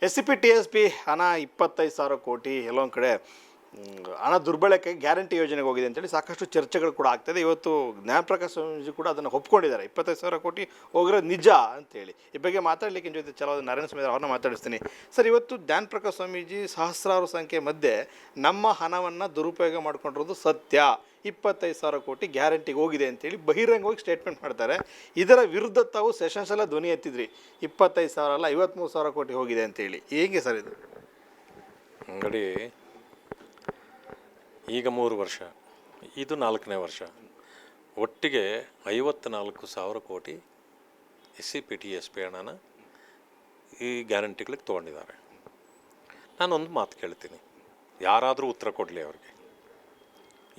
SCP-TSP ಹಣ 25,000 ಕೋಟಿ ಎಲ್ಲೊಂದು ಕಡೆ ಹಣ ದುರ್ಬಳಕೆ ಗ್ಯಾರಂಟಿ ಯೋಜನೆಗೆ ಹೋಗಿದೆ ಅಂತೇಳಿ ಸಾಕಷ್ಟು ಚರ್ಚೆಗಳು ಕೂಡ ಆಗ್ತಾಯಿದೆ. ಇವತ್ತು ಜ್ಞಾನಪ್ರಕಾಶ್ ಸ್ವಾಮೀಜಿ ಕೂಡ ಅದನ್ನು ಒಪ್ಕೊಂಡಿದ್ದಾರೆ. 25,000 ಕೋಟಿ ಹೋಗಿರೋದು ನಿಜ ಅಂತೇಳಿ. ಈ ಬಗ್ಗೆ ಮಾತಾಡಲಿಕ್ಕೆ ಜೊತೆ ನಾರಾಯಣ ಸ್ವಾಮಿ ಅವ್ರನ್ನ ಮಾತಾಡಿಸ್ತೀನಿ. ಸರ್, ಇವತ್ತು ಜ್ಞಾನಪ್ರಕಾಶ್ ಸ್ವಾಮೀಜಿ ಸಹಸ್ರಾರು ಸಂಖ್ಯೆ ಮಧ್ಯೆ ನಮ್ಮ ಹಣವನ್ನು ದುರುಪಯೋಗ ಮಾಡ್ಕೊಂಡಿರೋದು ಸತ್ಯ, 25,000 ಕೋಟಿ ಗ್ಯಾರಂಟಿಗೆ ಹೋಗಿದೆ ಅಂತೇಳಿ ಬಹಿರಂಗವಾಗಿ ಸ್ಟೇಟ್ಮೆಂಟ್ ಮಾಡ್ತಾರೆ. ಇದರ ವಿರುದ್ಧ ತಾವು ಸೆಷನ್ಸ್ ಎಲ್ಲ ಧ್ವನಿ ಎತ್ತಿದ್ರಿ, 25,000 ಅಲ್ಲ 53,000 ಕೋಟಿ ಹೋಗಿದೆ ಅಂತೇಳಿ. ಹೇಗೆ ಸರ್ ಇದು? ನೋಡಿ, ಈಗ 3 ವರ್ಷ, ಇದು 4ನೇ ವರ್ಷ, ಒಟ್ಟಿಗೆ 54,000 ಕೋಟಿ SCP-TSP ಹಣನ ಈ ಗ್ಯಾರಂಟಿಗಳಿಗೆ ತೊಗೊಂಡಿದ್ದಾರೆ. ನಾನೊಂದು ಮಾತು ಕೇಳ್ತೀನಿ, ಯಾರಾದರೂ ಉತ್ತರ ಕೊಡಲಿ ಅವ್ರಿಗೆ.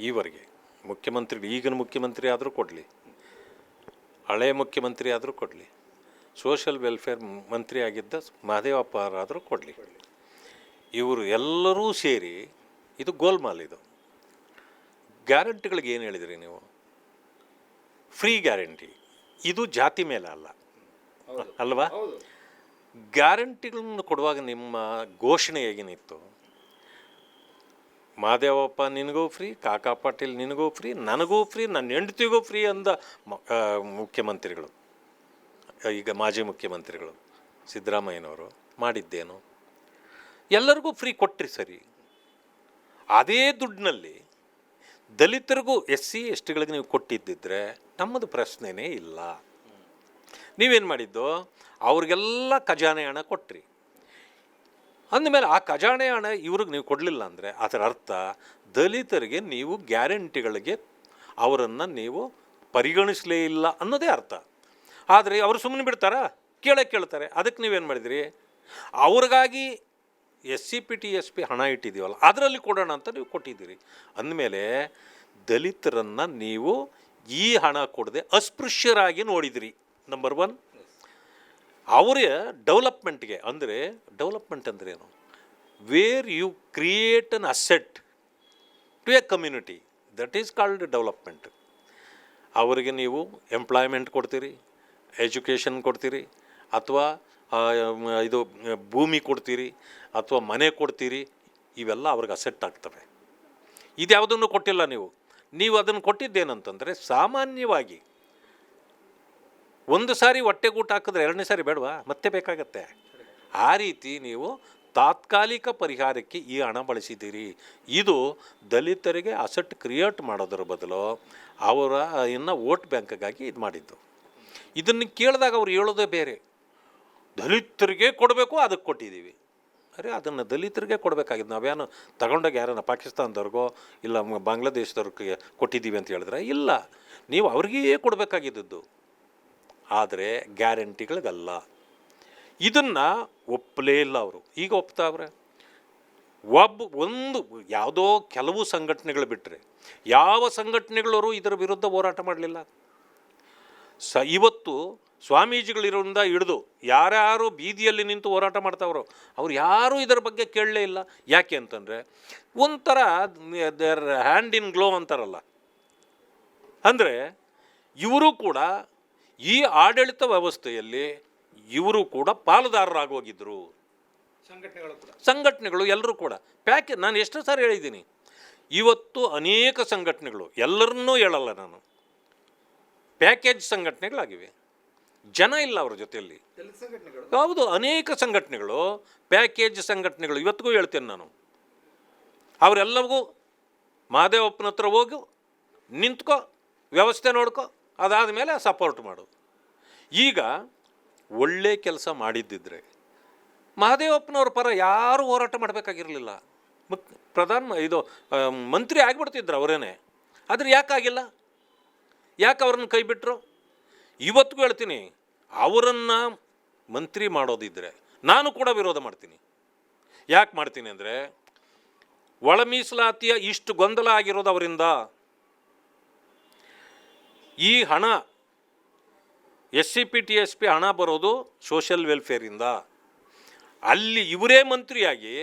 ಈವರೆಗೆ ಮುಖ್ಯಮಂತ್ರಿ, ಈಗಿನ ಮುಖ್ಯಮಂತ್ರಿ ಆದರೂ ಕೊಡಲಿ, ಹಳೆಯ ಮುಖ್ಯಮಂತ್ರಿ ಆದರೂ ಕೊಡಲಿ, ಸೋಷಲ್ ವೆಲ್ಫೇರ್ ಮಂತ್ರಿ ಆಗಿದ್ದ ಮಹದೇವಪ್ಪ ಅವರಾದರೂ ಕೊಡಲಿ, ಇವರು ಎಲ್ಲರೂ ಸೇರಿ ಇದು ಗೋಲ್ಮಾಲ್. ಇದು ಗ್ಯಾರಂಟಿಗಳಿಗೆ ಏನು ಹೇಳಿದ್ರಿ ನೀವು? Free guarantee. ಇದು ಜಾತಿ ಮೇಲೆ ಅಲ್ಲ ಅಲ್ವಾ? ಗ್ಯಾರಂಟಿಗಳನ್ನು ಕೊಡುವಾಗ ನಿಮ್ಮ ಘೋಷಣೆ ಹೇಗೇನಿತ್ತು? ಮಹದೇವಪ್ಪ ನಿನಗೂ ಫ್ರೀ, ಕಾಕಾ ಪಾಟೀಲ್ ನಿನಗೂ ಫ್ರೀ, ನನಗೂ ಫ್ರೀ, ನನ್ನ ಹೆಂಡತಿಗೂ ಫ್ರೀ ಅಂದ ಮುಖ್ಯಮಂತ್ರಿಗಳು, ಈಗ ಮಾಜಿ ಮುಖ್ಯಮಂತ್ರಿಗಳು ಸಿದ್ದರಾಮಯ್ಯನವರು ಮಾಡಿದ್ದೇನು? ಎಲ್ಲರಿಗೂ ಫ್ರೀ ಕೊಟ್ರಿ ಸರಿ. ಅದೇ ದುಡ್ಡಿನಲ್ಲಿ ದಲಿತರಿಗೂ SC STಗಳಿಗೆ ನೀವು ಕೊಟ್ಟಿದ್ದಿದ್ರೆ ನಮ್ಮದು ಪ್ರಶ್ನೆನೇ ಇಲ್ಲ. ನೀವೇನು ಮಾಡಿದ್ದು? ಅವ್ರಿಗೆಲ್ಲ ಖಜಾನೆ ಹಣ ಕೊಟ್ರಿ. ಅಂದಮೇಲೆ ಆ ಖಜಾನೆ ಹಣ ಇವ್ರಿಗೆ ನೀವು ಕೊಡಲಿಲ್ಲ ಅಂದರೆ ಅದರ ಅರ್ಥ ದಲಿತರಿಗೆ ನೀವು ಗ್ಯಾರಂಟಿಗಳಿಗೆ ಅವರನ್ನು ನೀವು ಪರಿಗಣಿಸಲೇ ಇಲ್ಲ ಅನ್ನೋದೇ ಅರ್ಥ. ಆದರೆ ಅವರು ಸುಮ್ಮನೆ ಬಿಡ್ತಾರಾ? ಕೇಳ್ತಾರೆ. ಅದಕ್ಕೆ ನೀವೇನು ಮಾಡಿದಿರಿ? ಅವ್ರಿಗಾಗಿ SCP-TSP ಹಣ ಇಟ್ಟಿದ್ದೀವಲ್ಲ, ಅದರಲ್ಲಿ ಕೊಡೋಣ ಅಂತ ನೀವು ಕೊಟ್ಟಿದ್ದೀರಿ. ಅಂದಮೇಲೆ ದಲಿತರನ್ನು ನೀವು ಈ ಹಣ ಕೊಡದೆ ಅಸ್ಪೃಶ್ಯರಾಗಿ ನೋಡಿದಿರಿ. ನಂಬರ್ 1. ಅವರ ಡೆವಲಪ್ಮೆಂಟ್ಗೆ, ಅಂದರೆ ಡೆವಲಪ್ಮೆಂಟ್ ಅಂದರೆ ಏನು? Where you create an asset to a community, that is called development. ಅವರಿಗೆ ನೀವು ಎಂಪ್ಲಾಯ್ಮೆಂಟ್ ಕೊಡ್ತೀರಿ, ಎಜುಕೇಷನ್ ಕೊಡ್ತೀರಿ, ಅಥವಾ ಇದು ಭೂಮಿ ಕೊಡ್ತೀರಿ, ಅಥವಾ ಮನೆ ಕೊಡ್ತೀರಿ. ಇವೆಲ್ಲ ಅವ್ರಿಗೆ ಅಸೆಟ್ ಆಗ್ತವೆ. ಇದ್ಯಾವುದನ್ನು ಕೊಟ್ಟಿಲ್ಲ ನೀವು ಅದನ್ನು ಕೊಟ್ಟಿದ್ದೇನಂತಂದರೆ, ಸಾಮಾನ್ಯವಾಗಿ ಒಂದು ಸಾರಿ ಹೊಟ್ಟೆಗೂಟ ಹಾಕಿದ್ರೆ 2ನೇ ಸಾರಿ ಬೇಡವಾ? ಮತ್ತೆ ಬೇಕಾಗತ್ತೆ. ಆ ರೀತಿ ನೀವು ತಾತ್ಕಾಲಿಕ ಪರಿಹಾರಕ್ಕೆ ಈ ಹಣ ಬಳಸಿದ್ದೀರಿ. ಇದು ದಲಿತರಿಗೆ ಅಸೆಟ್ ಕ್ರಿಯೇಟ್ ಮಾಡೋದ್ರ ಬದಲು ಅವರ ಇನ್ನು ವೋಟ್ ಬ್ಯಾಂಕ್ಗಾಗಿ ಇದು ಮಾಡಿದ್ದು. ಇದನ್ನು ಕೇಳಿದಾಗ ಅವ್ರು ಹೇಳೋದೇ ಬೇರೆ. ದಲಿತರಿಗೆ ಕೊಡಬೇಕು, ಅದಕ್ಕೆ ಕೊಟ್ಟಿದ್ದೀವಿ. ಅರೆ, ಅದನ್ನು ದಲಿತರಿಗೆ ಕೊಡಬೇಕಾಗಿದ್ದು ನಾವೇನು ತಗೊಂಡಾಗ ಯಾರನ್ನ ಪಾಕಿಸ್ತಾನದವ್ರಿಗೋ ಇಲ್ಲ ಬಾಂಗ್ಲಾದೇಶದವ್ರಿಗೆ ಕೊಟ್ಟಿದ್ದೀವಿ ಅಂತ ಹೇಳಿದ್ರೆ ಇಲ್ಲ, ನೀವು ಅವ್ರಿಗೇ ಕೊಡಬೇಕಾಗಿದ್ದದ್ದು. ಆದರೆ ಗ್ಯಾರಂಟಿಗಳಿಗಲ್ಲ. ಇದನ್ನು ಒಪ್ಪಲೇ ಇಲ್ಲ ಅವರು. ಈಗ ಒಪ್ತಾವ್ರೆ. ಒಂದು ಯಾವುದೋ ಕೆಲವು ಸಂಘಟನೆಗಳು ಬಿಟ್ಟರೆ ಯಾವ ಸಂಘಟನೆಗಳವರು ಇದರ ವಿರುದ್ಧ ಹೋರಾಟ ಮಾಡಲಿಲ್ಲ. ಇವತ್ತು ಸ್ವಾಮೀಜಿಗಳಿರೋದ್ರಿಂದ ಹಿಡಿದು ಯಾರ್ಯಾರು ಬೀದಿಯಲ್ಲಿ ನಿಂತು ಹೋರಾಟ ಮಾಡ್ತಾವ್ರೋ ಅವ್ರು ಯಾರೂ ಇದರ ಬಗ್ಗೆ ಕೇಳಲೇ ಇಲ್ಲ. ಯಾಕೆ ಅಂತಂದರೆ ಒಂಥರ ದೇರ್ ಹ್ಯಾಂಡ್ ಇನ್ ಗ್ಲೋ ಅಂತಾರಲ್ಲ, ಅಂದರೆ ಇವರು ಕೂಡ ಈ ಆಡಳಿತ ವ್ಯವಸ್ಥೆಯಲ್ಲಿ ಇವರು ಕೂಡ ಪಾಲುದಾರರಾಗೋಗಿದ್ದರು. ಸಂಘಟನೆಗಳು ಎಲ್ಲರೂ ಕೂಡ ನಾನು ಎಷ್ಟು ಸಾರಿ ಹೇಳಿದ್ದೀನಿ, ಇವತ್ತು ಅನೇಕ ಸಂಘಟನೆಗಳು, ಎಲ್ಲರನ್ನೂ ಹೇಳಲ್ಲ ನಾನು, ಪ್ಯಾಕೇಜ್ ಸಂಘಟನೆಗಳಾಗಿವೆ. ಜನ ಇಲ್ಲ ಅವ್ರ ಜೊತೆಯಲ್ಲಿ. ಹೌದು, ಅನೇಕ ಸಂಘಟನೆಗಳು ಪ್ಯಾಕೇಜ್ ಸಂಘಟನೆಗಳು. ಇವತ್ತಿಗೂ ಹೇಳ್ತೇನೆ ನಾನು, ಅವರೆಲ್ಲರಿಗೂ ಮಹದೇವಪ್ಪನ ಹತ್ರ ಹೋಗು, ನಿಂತ್ಕೋ, ವ್ಯವಸ್ಥೆ ನೋಡ್ಕೊ, ಅದಾದ ಮೇಲೆ ಸಪೋರ್ಟ್ ಮಾಡು. ಈಗ ಒಳ್ಳೆ ಕೆಲಸ ಮಾಡಿದ್ದಿದ್ರೆ ಮಹದೇವಪ್ಪನವ್ರ ಪರ ಯಾರೂ ಹೋರಾಟ ಮಾಡಬೇಕಾಗಿರಲಿಲ್ಲ. ಮಂತ್ರಿ ಆಗಿಬಿಡ್ತಿದ್ರು ಅವರೇನೆ. ಆದರೆ ಯಾಕಾಗಿಲ್ಲ? ಯಾಕೆ ಅವ್ರನ್ನ ಕೈ ಬಿಟ್ಟರು? ಇವತ್ತಿಗೂ ಹೇಳ್ತೀನಿ, ಅವರನ್ನು ಮಂತ್ರಿ ಮಾಡೋದಿದ್ದರೆ ನಾನು ಕೂಡ ವಿರೋಧ ಮಾಡ್ತೀನಿ. ಯಾಕೆ ಮಾಡ್ತೀನಿ ಅಂದರೆ, ಒಳ ಮೀಸಲಾತಿಯ ಇಷ್ಟು ಗೊಂದಲ ಆಗಿರೋದು ಅವರಿಂದ. ಈ ಹಣ SCP-TSP ಹಣ ಬರೋದು ಸೋಷಲ್ ವೆಲ್ಫೇರಿಂದ. ಅಲ್ಲಿ ಇವರೇ ಮಂತ್ರಿಯಾಗಿ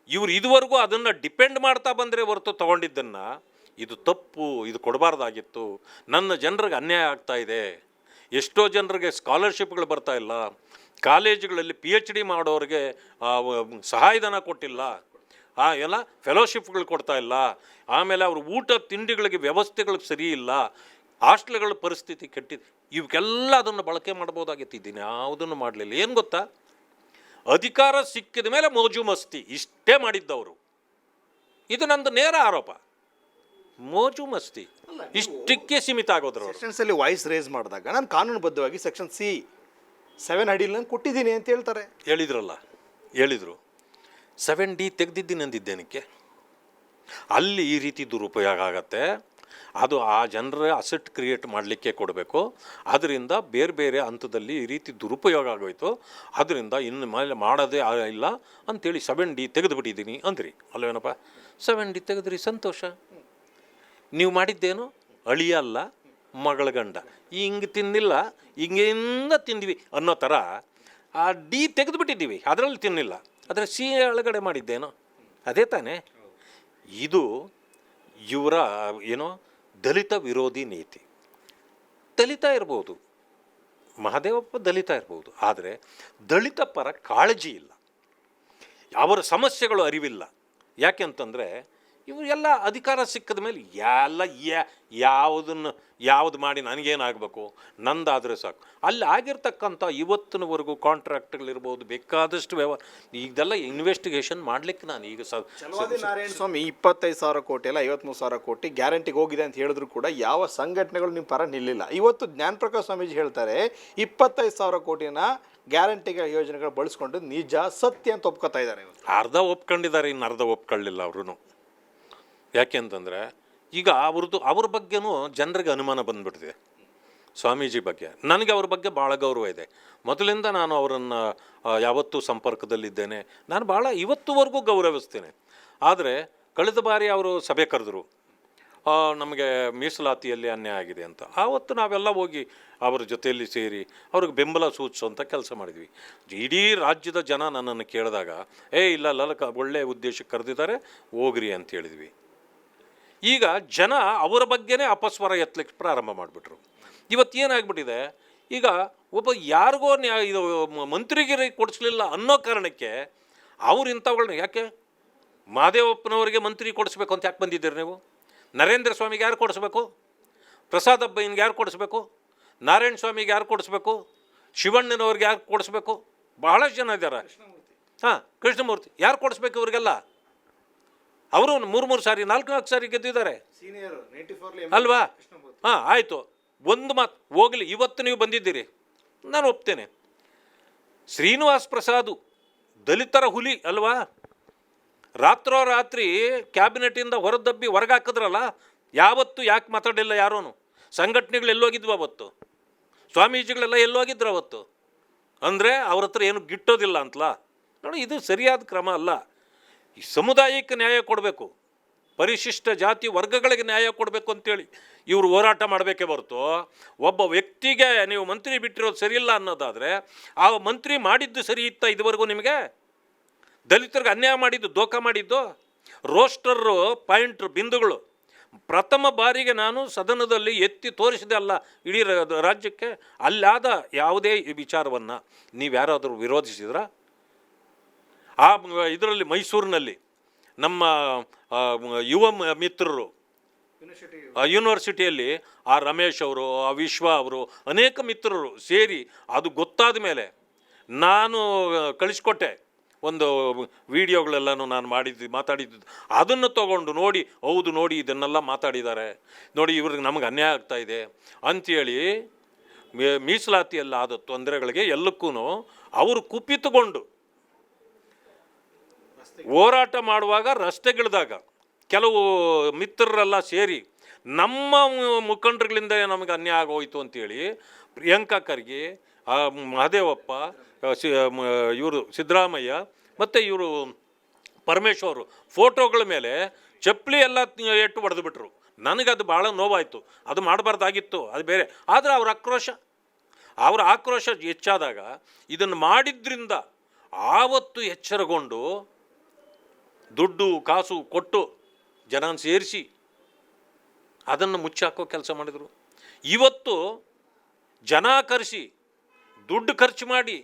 ಇವರು ಇದುವರೆಗೂ ಅದನ್ನು ಡಿಪೆಂಡ್ ಮಾಡ್ತಾ ಬಂದರೆ ಹೊರತು ತೊಗೊಂಡಿದ್ದನ್ನು ಇದು ತಪ್ಪು, ಇದು ಕೊಡಬಾರ್ದಾಗಿತ್ತು, ನನ್ನ ಜನರಿಗೆ ಅನ್ಯಾಯ ಆಗ್ತಾ ಇದೆ, ಎಷ್ಟೋ ಜನರಿಗೆ ಸ್ಕಾಲರ್ಶಿಪ್ಗಳು ಬರ್ತಾ ಇಲ್ಲ, ಕಾಲೇಜುಗಳಲ್ಲಿ PhD ಮಾಡೋರಿಗೆ ಸಹಾಯಧನ ಕೊಟ್ಟಿಲ್ಲ, ಎಲ್ಲ ಫೆಲೋಶಿಪ್ಗಳು ಕೊಡ್ತಾ ಇಲ್ಲ, ಆಮೇಲೆ ಅವ್ರ ಊಟ ತಿಂಡಿಗಳಿಗೆ ವ್ಯವಸ್ಥೆಗಳಿಗೆ ಸರಿ ಇಲ್ಲ, ಹಾಸ್ಟೆಲ್ಗಳ ಪರಿಸ್ಥಿತಿ ಕೆಟ್ಟಿದೆ. ಇವಕ್ಕೆಲ್ಲ ಅದನ್ನು ಬಳಕೆ ಮಾಡ್ಬೋದಾಗಿತ್ತು. ಇದ್ದೀನಿ ಯಾವುದನ್ನು ಮಾಡಲಿಲ್ಲ. ಏನು ಗೊತ್ತಾ, ಅಧಿಕಾರ ಸಿಕ್ಕಿದ ಮೇಲೆ ಮೋಜು ಮಸ್ತಿ ಇಷ್ಟೇ ಮಾಡಿದ್ದವರು. ಇದು ನಂದು ನೇರ ಆರೋಪ. ಮೋಜು ಮಸ್ತಿ ಇಷ್ಟಕ್ಕೆ ಸೀಮಿತ ಆಗೋದ್ರು. ಸೆಕ್ಷನ್ಸಲ್ಲಿ ವಾಯ್ಸ್ ರೇಸ್ ಮಾಡಿದಾಗ ನಾನು ಕಾನೂನುಬದ್ಧವಾಗಿ ಸೆಕ್ಷನ್ C7 ಅಡಿಯಲ್ಲಿ ನಾನು ಕೊಟ್ಟಿದ್ದೀನಿ ಅಂತ ಹೇಳ್ತಾರೆ. ಹೇಳಿದರು 7D ತೆಗೆದಿದ್ದೀನಿ ಅಂದಿದ್ದೇನಕ್ಕೆ? ಅಲ್ಲಿ ಈ ರೀತಿ ದುರುಪಯೋಗ ಆಗತ್ತೆ. ಅದು ಆ ಜನರ ಅಸೆಟ್ ಕ್ರಿಯೇಟ್ ಮಾಡಲಿಕ್ಕೆ ಕೊಡಬೇಕು. ಅದರಿಂದ ಬೇರೆ ಬೇರೆ ಹಂತದಲ್ಲಿ ಈ ರೀತಿ ದುರುಪಯೋಗ ಆಗೋಯ್ತು. ಅದರಿಂದ ಇನ್ನು ಮೇಲೆ ಮಾಡೋದೇ ಇಲ್ಲ ಅಂಥೇಳಿ 7D ತೆಗೆದುಬಿಟ್ಟಿದ್ದೀನಿ ಅಂದ್ರಿ ಅಲ್ವೇನಪ್ಪ? 7D ತೆಗೆದ್ರಿ, ಸಂತೋಷ. ನೀವು ಮಾಡಿದ್ದೇನು? ಅಳಿಯ ಅಲ್ಲ, ಮಗಳ ಗಂಡ. ಹಿಂಗೆ ತಿನ್ನಿಲ್ಲ, ಹಿಂಗಿಂದ ತಿಂದ್ವಿ ಅನ್ನೋ ಥರ ಆ D ತೆಗೆದುಬಿಟ್ಟಿದ್ದೀವಿ, ಅದರಲ್ಲಿ ತಿನ್ನಿಲ್ಲ. ಆದರೆ C ಒಳಗಡೆ ಮಾಡಿದ್ದೇನೋ ಅದೇ ತಾನೇ. ಇದು ಇವರ ಏನೋ ದಲಿತ ವಿರೋಧಿ ನೀತಿ. ದಲಿತ ಇರ್ಬೋದು, ಮಹದೇವಪ್ಪ ದಲಿತ ಇರ್ಬೋದು, ಆದರೆ ದಲಿತ ಪರ ಕಾಳಜಿ ಇಲ್ಲ, ಅವರ ಸಮಸ್ಯೆಗಳು ಅರಿವಿಲ್ಲ. ಯಾಕೆ ಅಂತಂದರೆ ಇವರೆಲ್ಲ ಅಧಿಕಾರ ಸಿಕ್ಕಿದ ಮೇಲೆ ಯಾವುದು ಮಾಡಿ ನನಗೇನಾಗಬೇಕು, ನಂದಾದರೆ ಸಾಕು. ಅಲ್ಲಿ ಆಗಿರ್ತಕ್ಕಂಥ ಇವತ್ತಿನವರೆಗೂ ಕಾಂಟ್ರಾಕ್ಟ್ಗಳಿರ್ಬೋದು, ಬೇಕಾದಷ್ಟು ಇದೆಲ್ಲ ಇನ್ವೆಸ್ಟಿಗೇಷನ್ ಮಾಡಲಿಕ್ಕೆ ನಾನು ಈಗ ನಾರಾಯಣ ಸ್ವಾಮಿ 25,000 ಕೋಟಿ ಅಲ್ಲ 53,000 ಕೋಟಿ ಗ್ಯಾರಂಟಿಗೆ ಹೋಗಿದೆ ಅಂತ ಹೇಳಿದ್ರು ಕೂಡ ಯಾವ ಸಂಘಟನೆಗಳು ನಿಮ್ಮ ಪರ ನಿಲ್ಲಿಲ್ಲ. ಇವತ್ತು ಜ್ಞಾನಪ್ರಕಾಶ್ ಸ್ವಾಮೀಜಿ ಹೇಳ್ತಾರೆ 25,000 ಕೋಟಿನ ಗ್ಯಾರಂಟಿಗಳ ಯೋಜನೆಗಳು ಬಳಸ್ಕೊಂಡು ನಿಜ ಸತ್ಯ ಅಂತ ಒಪ್ಕೋತಾ ಇದ್ದಾರೆ. ಅರ್ಧ ಒಪ್ಕೊಂಡಿದ್ದಾರೆ, ಇನ್ನು ಅರ್ಧ ಒಪ್ಕೊಳ್ಳಿಲ್ಲ ಅವರು. ಯಾಕೆ ಅಂತಂದರೆ ಈಗ ಅವ್ರ ಬಗ್ಗೆನೂ ಜನರಿಗೆ ಅನುಮಾನ ಬಂದುಬಿಟ್ಟಿದೆ. ಸ್ವಾಮೀಜಿ ಬಗ್ಗೆ ನನಗೆ ಅವ್ರ ಬಗ್ಗೆ ಭಾಳ ಗೌರವ ಇದೆ. ಮೊದಲಿಂದ ನಾನು ಅವರನ್ನು ಯಾವತ್ತೂ ಸಂಪರ್ಕದಲ್ಲಿದ್ದೇನೆ. ನಾನು ಭಾಳ ಇವತ್ತುವರೆಗೂ ಗೌರವಿಸ್ತೇನೆ. ಆದರೆ ಕಳೆದ ಬಾರಿ ಅವರು ಸಭೆ ಕರೆದರು, ನಮಗೆ ಮೀಸಲಾತಿಯಲ್ಲಿ ಅನ್ಯಾಯ ಆಗಿದೆ ಅಂತ. ಆವತ್ತು ನಾವೆಲ್ಲ ಹೋಗಿ ಅವರ ಜೊತೆಯಲ್ಲಿ ಸೇರಿ ಅವ್ರಿಗೆ ಬೆಂಬಲ ಸೂಚಿಸುವಂಥ ಕೆಲಸ ಮಾಡಿದ್ವಿ. ಇಡೀ ರಾಜ್ಯದ ಜನ ನನ್ನನ್ನು ಕೇಳಿದಾಗ ಇಲ್ಲ ಒಳ್ಳೆಯ ಉದ್ದೇಶಕ್ಕೆ ಕರೆದಿದ್ದಾರೆ, ಹೋಗ್ರಿ ಅಂತ ಹೇಳಿದ್ವಿ. ಈಗ ಜನ ಅವರ ಬಗ್ಗೆನೇ ಅಪಸ್ವರ ಎತ್ತಲಿಕ್ಕೆ ಪ್ರಾರಂಭ ಮಾಡಿಬಿಟ್ರು. ಇವತ್ತು ಏನಾಗ್ಬಿಟ್ಟಿದೆ, ಈಗ ಒಬ್ಬ ಯಾರಿಗೋ ಇದು ಮಂತ್ರಿಗಿರಿ ಕೊಡಿಸ್ಲಿಲ್ಲ ಅನ್ನೋ ಕಾರಣಕ್ಕೆ ಅವ್ರು ಇಂಥವುಗಳನ್ನ ಯಾಕೆ ಮಹದೇವಪ್ಪನವರಿಗೆ ಮಂತ್ರಿ ಕೊಡಿಸ್ಬೇಕು ಅಂತ ಯಾಕೆ ಬಂದಿದ್ದೀರಿ ನೀವು? ನರೇಂದ್ರ ಸ್ವಾಮಿಗೆ ಯಾರು ಕೊಡಿಸ್ಬೇಕು? ಪ್ರಸಾದ್ ಅಬ್ಬಯ್ಯನಿಗೆ ಯಾರು ಕೊಡಿಸ್ಬೇಕು? ನಾರಾಯಣ ಸ್ವಾಮಿಗೆ ಯಾರು ಕೊಡಿಸ್ಬೇಕು? ಶಿವಣ್ಣನವ್ರಿಗೆ ಯಾರು ಕೊಡಿಸ್ಬೇಕು? ಬಹಳಷ್ಟು ಜನ ಇದ್ದಾರೆ. ಕೃಷ್ಣಮೂರ್ತಿ ಯಾರು ಕೊಡಿಸ್ಬೇಕು ಇವ್ರಿಗೆಲ್ಲ? ಅವರು 3 ಸಾರಿ 4 ಸಾರಿ ಗೆದ್ದಿದ್ದಾರೆ ಅಲ್ವಾ? ಆಯಿತು, ಒಂದು ಮಾತು ಹೋಗಲಿ. ಇವತ್ತು ನೀವು ಬಂದಿದ್ದೀರಿ, ನಾನು ಒಪ್ತೇನೆ. ಶ್ರೀನಿವಾಸ್ ಪ್ರಸಾದ್ ದಲಿತರ ಹುಲಿ ಅಲ್ವಾ? ರಾತ್ರೋರಾತ್ರಿ ಕ್ಯಾಬಿನೆಟಿಂದ ಹೊರದಬ್ಬಿ ಹೊರಗಾಕಿದ್ರಲ್ಲ, ಯಾವತ್ತು ಯಾಕೆ ಮಾತಾಡಿಲ್ಲ ಯಾರೂ? ಸಂಘಟನೆಗಳು ಎಲ್ಲೋಗಿದ್ವು ಅವತ್ತು? ಸ್ವಾಮೀಜಿಗಳೆಲ್ಲ ಎಲ್ಲೋಗಿದ್ರು ಅವತ್ತು? ಅಂದರೆ ಅವ್ರ ಹತ್ರ ಏನು ಗಿಟ್ಟೋದಿಲ್ಲ ಅಂತಲಾ? ನೋಡಿ, ಇದು ಸರಿಯಾದ ಕ್ರಮ ಅಲ್ಲ. ಈ ಸಮುದಾಯಕ್ಕೆ ನ್ಯಾಯ ಕೊಡಬೇಕು, ಪರಿಶಿಷ್ಟ ಜಾತಿ ವರ್ಗಗಳಿಗೆ ನ್ಯಾಯ ಕೊಡಬೇಕು ಅಂತೇಳಿ ಇವರು ಹೋರಾಟ ಮಾಡಬೇಕೇ ಹೊರತು ಒಬ್ಬ ವ್ಯಕ್ತಿಗೆ ನೀವು ಮಂತ್ರಿ ಬಿಟ್ಟಿರೋದು ಸರಿಯಿಲ್ಲ ಅನ್ನೋದಾದರೆ ಆ ಮಂತ್ರಿ ಮಾಡಿದ್ದು ಸರಿ ಇತ್ತ ಇದುವರೆಗೂ? ನಿಮಗೆ ದಲಿತರಿಗೆ ಅನ್ಯಾಯ ಮಾಡಿದ್ದು, ದೋಖ ಮಾಡಿದ್ದು, ರೋಸ್ಟರು ಪಾಯಿಂಟ್ ಬಿಂದುಗಳು ಪ್ರಥಮ ಬಾರಿಗೆ ನಾನು ಸದನದಲ್ಲಿ ಎತ್ತಿ ತೋರಿಸಿದೆ ಅಲ್ಲ ಇಡೀ ರಾಜ್ಯಕ್ಕೆ. ಅಲ್ಲಾದ ಯಾವುದೇ ವಿಚಾರವನ್ನು ನೀವು ಯಾರಾದರೂ ವಿರೋಧಿಸಿದ್ರ? ಆ ಇದರಲ್ಲಿ ಮೈಸೂರಿನಲ್ಲಿ ನಮ್ಮ ಯುವ ಮಿತ್ರರು ಯೂನಿವರ್ಸಿಟಿಯಲ್ಲಿ ಆ ರಮೇಶ್ ಅವರು, ಆ ವಿಶ್ವ ಅವರು, ಅನೇಕ ಮಿತ್ರರು ಸೇರಿ ಅದು ಗೊತ್ತಾದ ಮೇಲೆ ನಾನು ಕಳಿಸ್ಕೊಟ್ಟೆ ಒಂದು ವಿಡಿಯೋಗಳೆಲ್ಲನೂ ನಾನು ಮಾತಾಡಿದ್ದು. ಅದನ್ನು ತೊಗೊಂಡು ನೋಡಿ, ಹೌದು ನೋಡಿ ಇದನ್ನೆಲ್ಲ ಮಾತಾಡಿದ್ದಾರೆ, ನೋಡಿ ಇವ್ರಿಗೆ ನಮಗೆ ಅನ್ಯಾಯ ಆಗ್ತಾಯಿದೆ ಅಂಥೇಳಿ ಮೀಸಲಾತಿಯಲ್ಲಿ ಆದ ತೊಂದರೆಗಳಿಗೆ ಎಲ್ಲಕ್ಕೂ ಅವರು ಕುಪಿತುಕೊಂಡು ಹೋರಾಟ ಮಾಡುವಾಗ ರಸ್ತೆಗಿಳಿದಾಗ ಕೆಲವು ಮಿತ್ರರೆಲ್ಲ ಸೇರಿ ನಮ್ಮ ಮುಖಂಡರುಗಳಿಂದ ನಮಗೆ ಅನ್ಯಾಯ ಆಗೋಯ್ತು ಅಂತೇಳಿ ಪ್ರಿಯಾಂಕಾ ಖರ್ಗೆ, ಮಹದೇವಪ್ಪ, ಇವರು ಸಿದ್ದರಾಮಯ್ಯ ಮತ್ತು ಇವರು ಪರಮೇಶ್ವರು ಫೋಟೋಗಳ ಮೇಲೆ ಚಪ್ಪಲಿ ಎಲ್ಲ ಎಟ್ಟು ಹೊಡೆದು ಬಿಟ್ರು. ನನಗದು ಭಾಳ ನೋವಾಯಿತು. ಅದು ಮಾಡಬಾರ್ದಾಗಿತ್ತು, ಅದು ಬೇರೆ. ಆದರೆ ಅವರ ಆಕ್ರೋಶ ಹೆಚ್ಚಾದಾಗ ಇದನ್ನು ಮಾಡಿದ್ರಿಂದ ಆವತ್ತು ಎಚ್ಚರಗೊಂಡು ದುಡ್ಡು ಕಾಸು ಕೊಟ್ಟು ಜನ ಸೇರಿಸಿ ಅದನ್ನು ಮುಚ್ಚಾಕೋ ಕೆಲಸ ಮಾಡಿದರು. ಇವತ್ತು ಜನ ಕರೆಸಿ ದುಡ್ಡು ಖರ್ಚು ಮಾಡಿ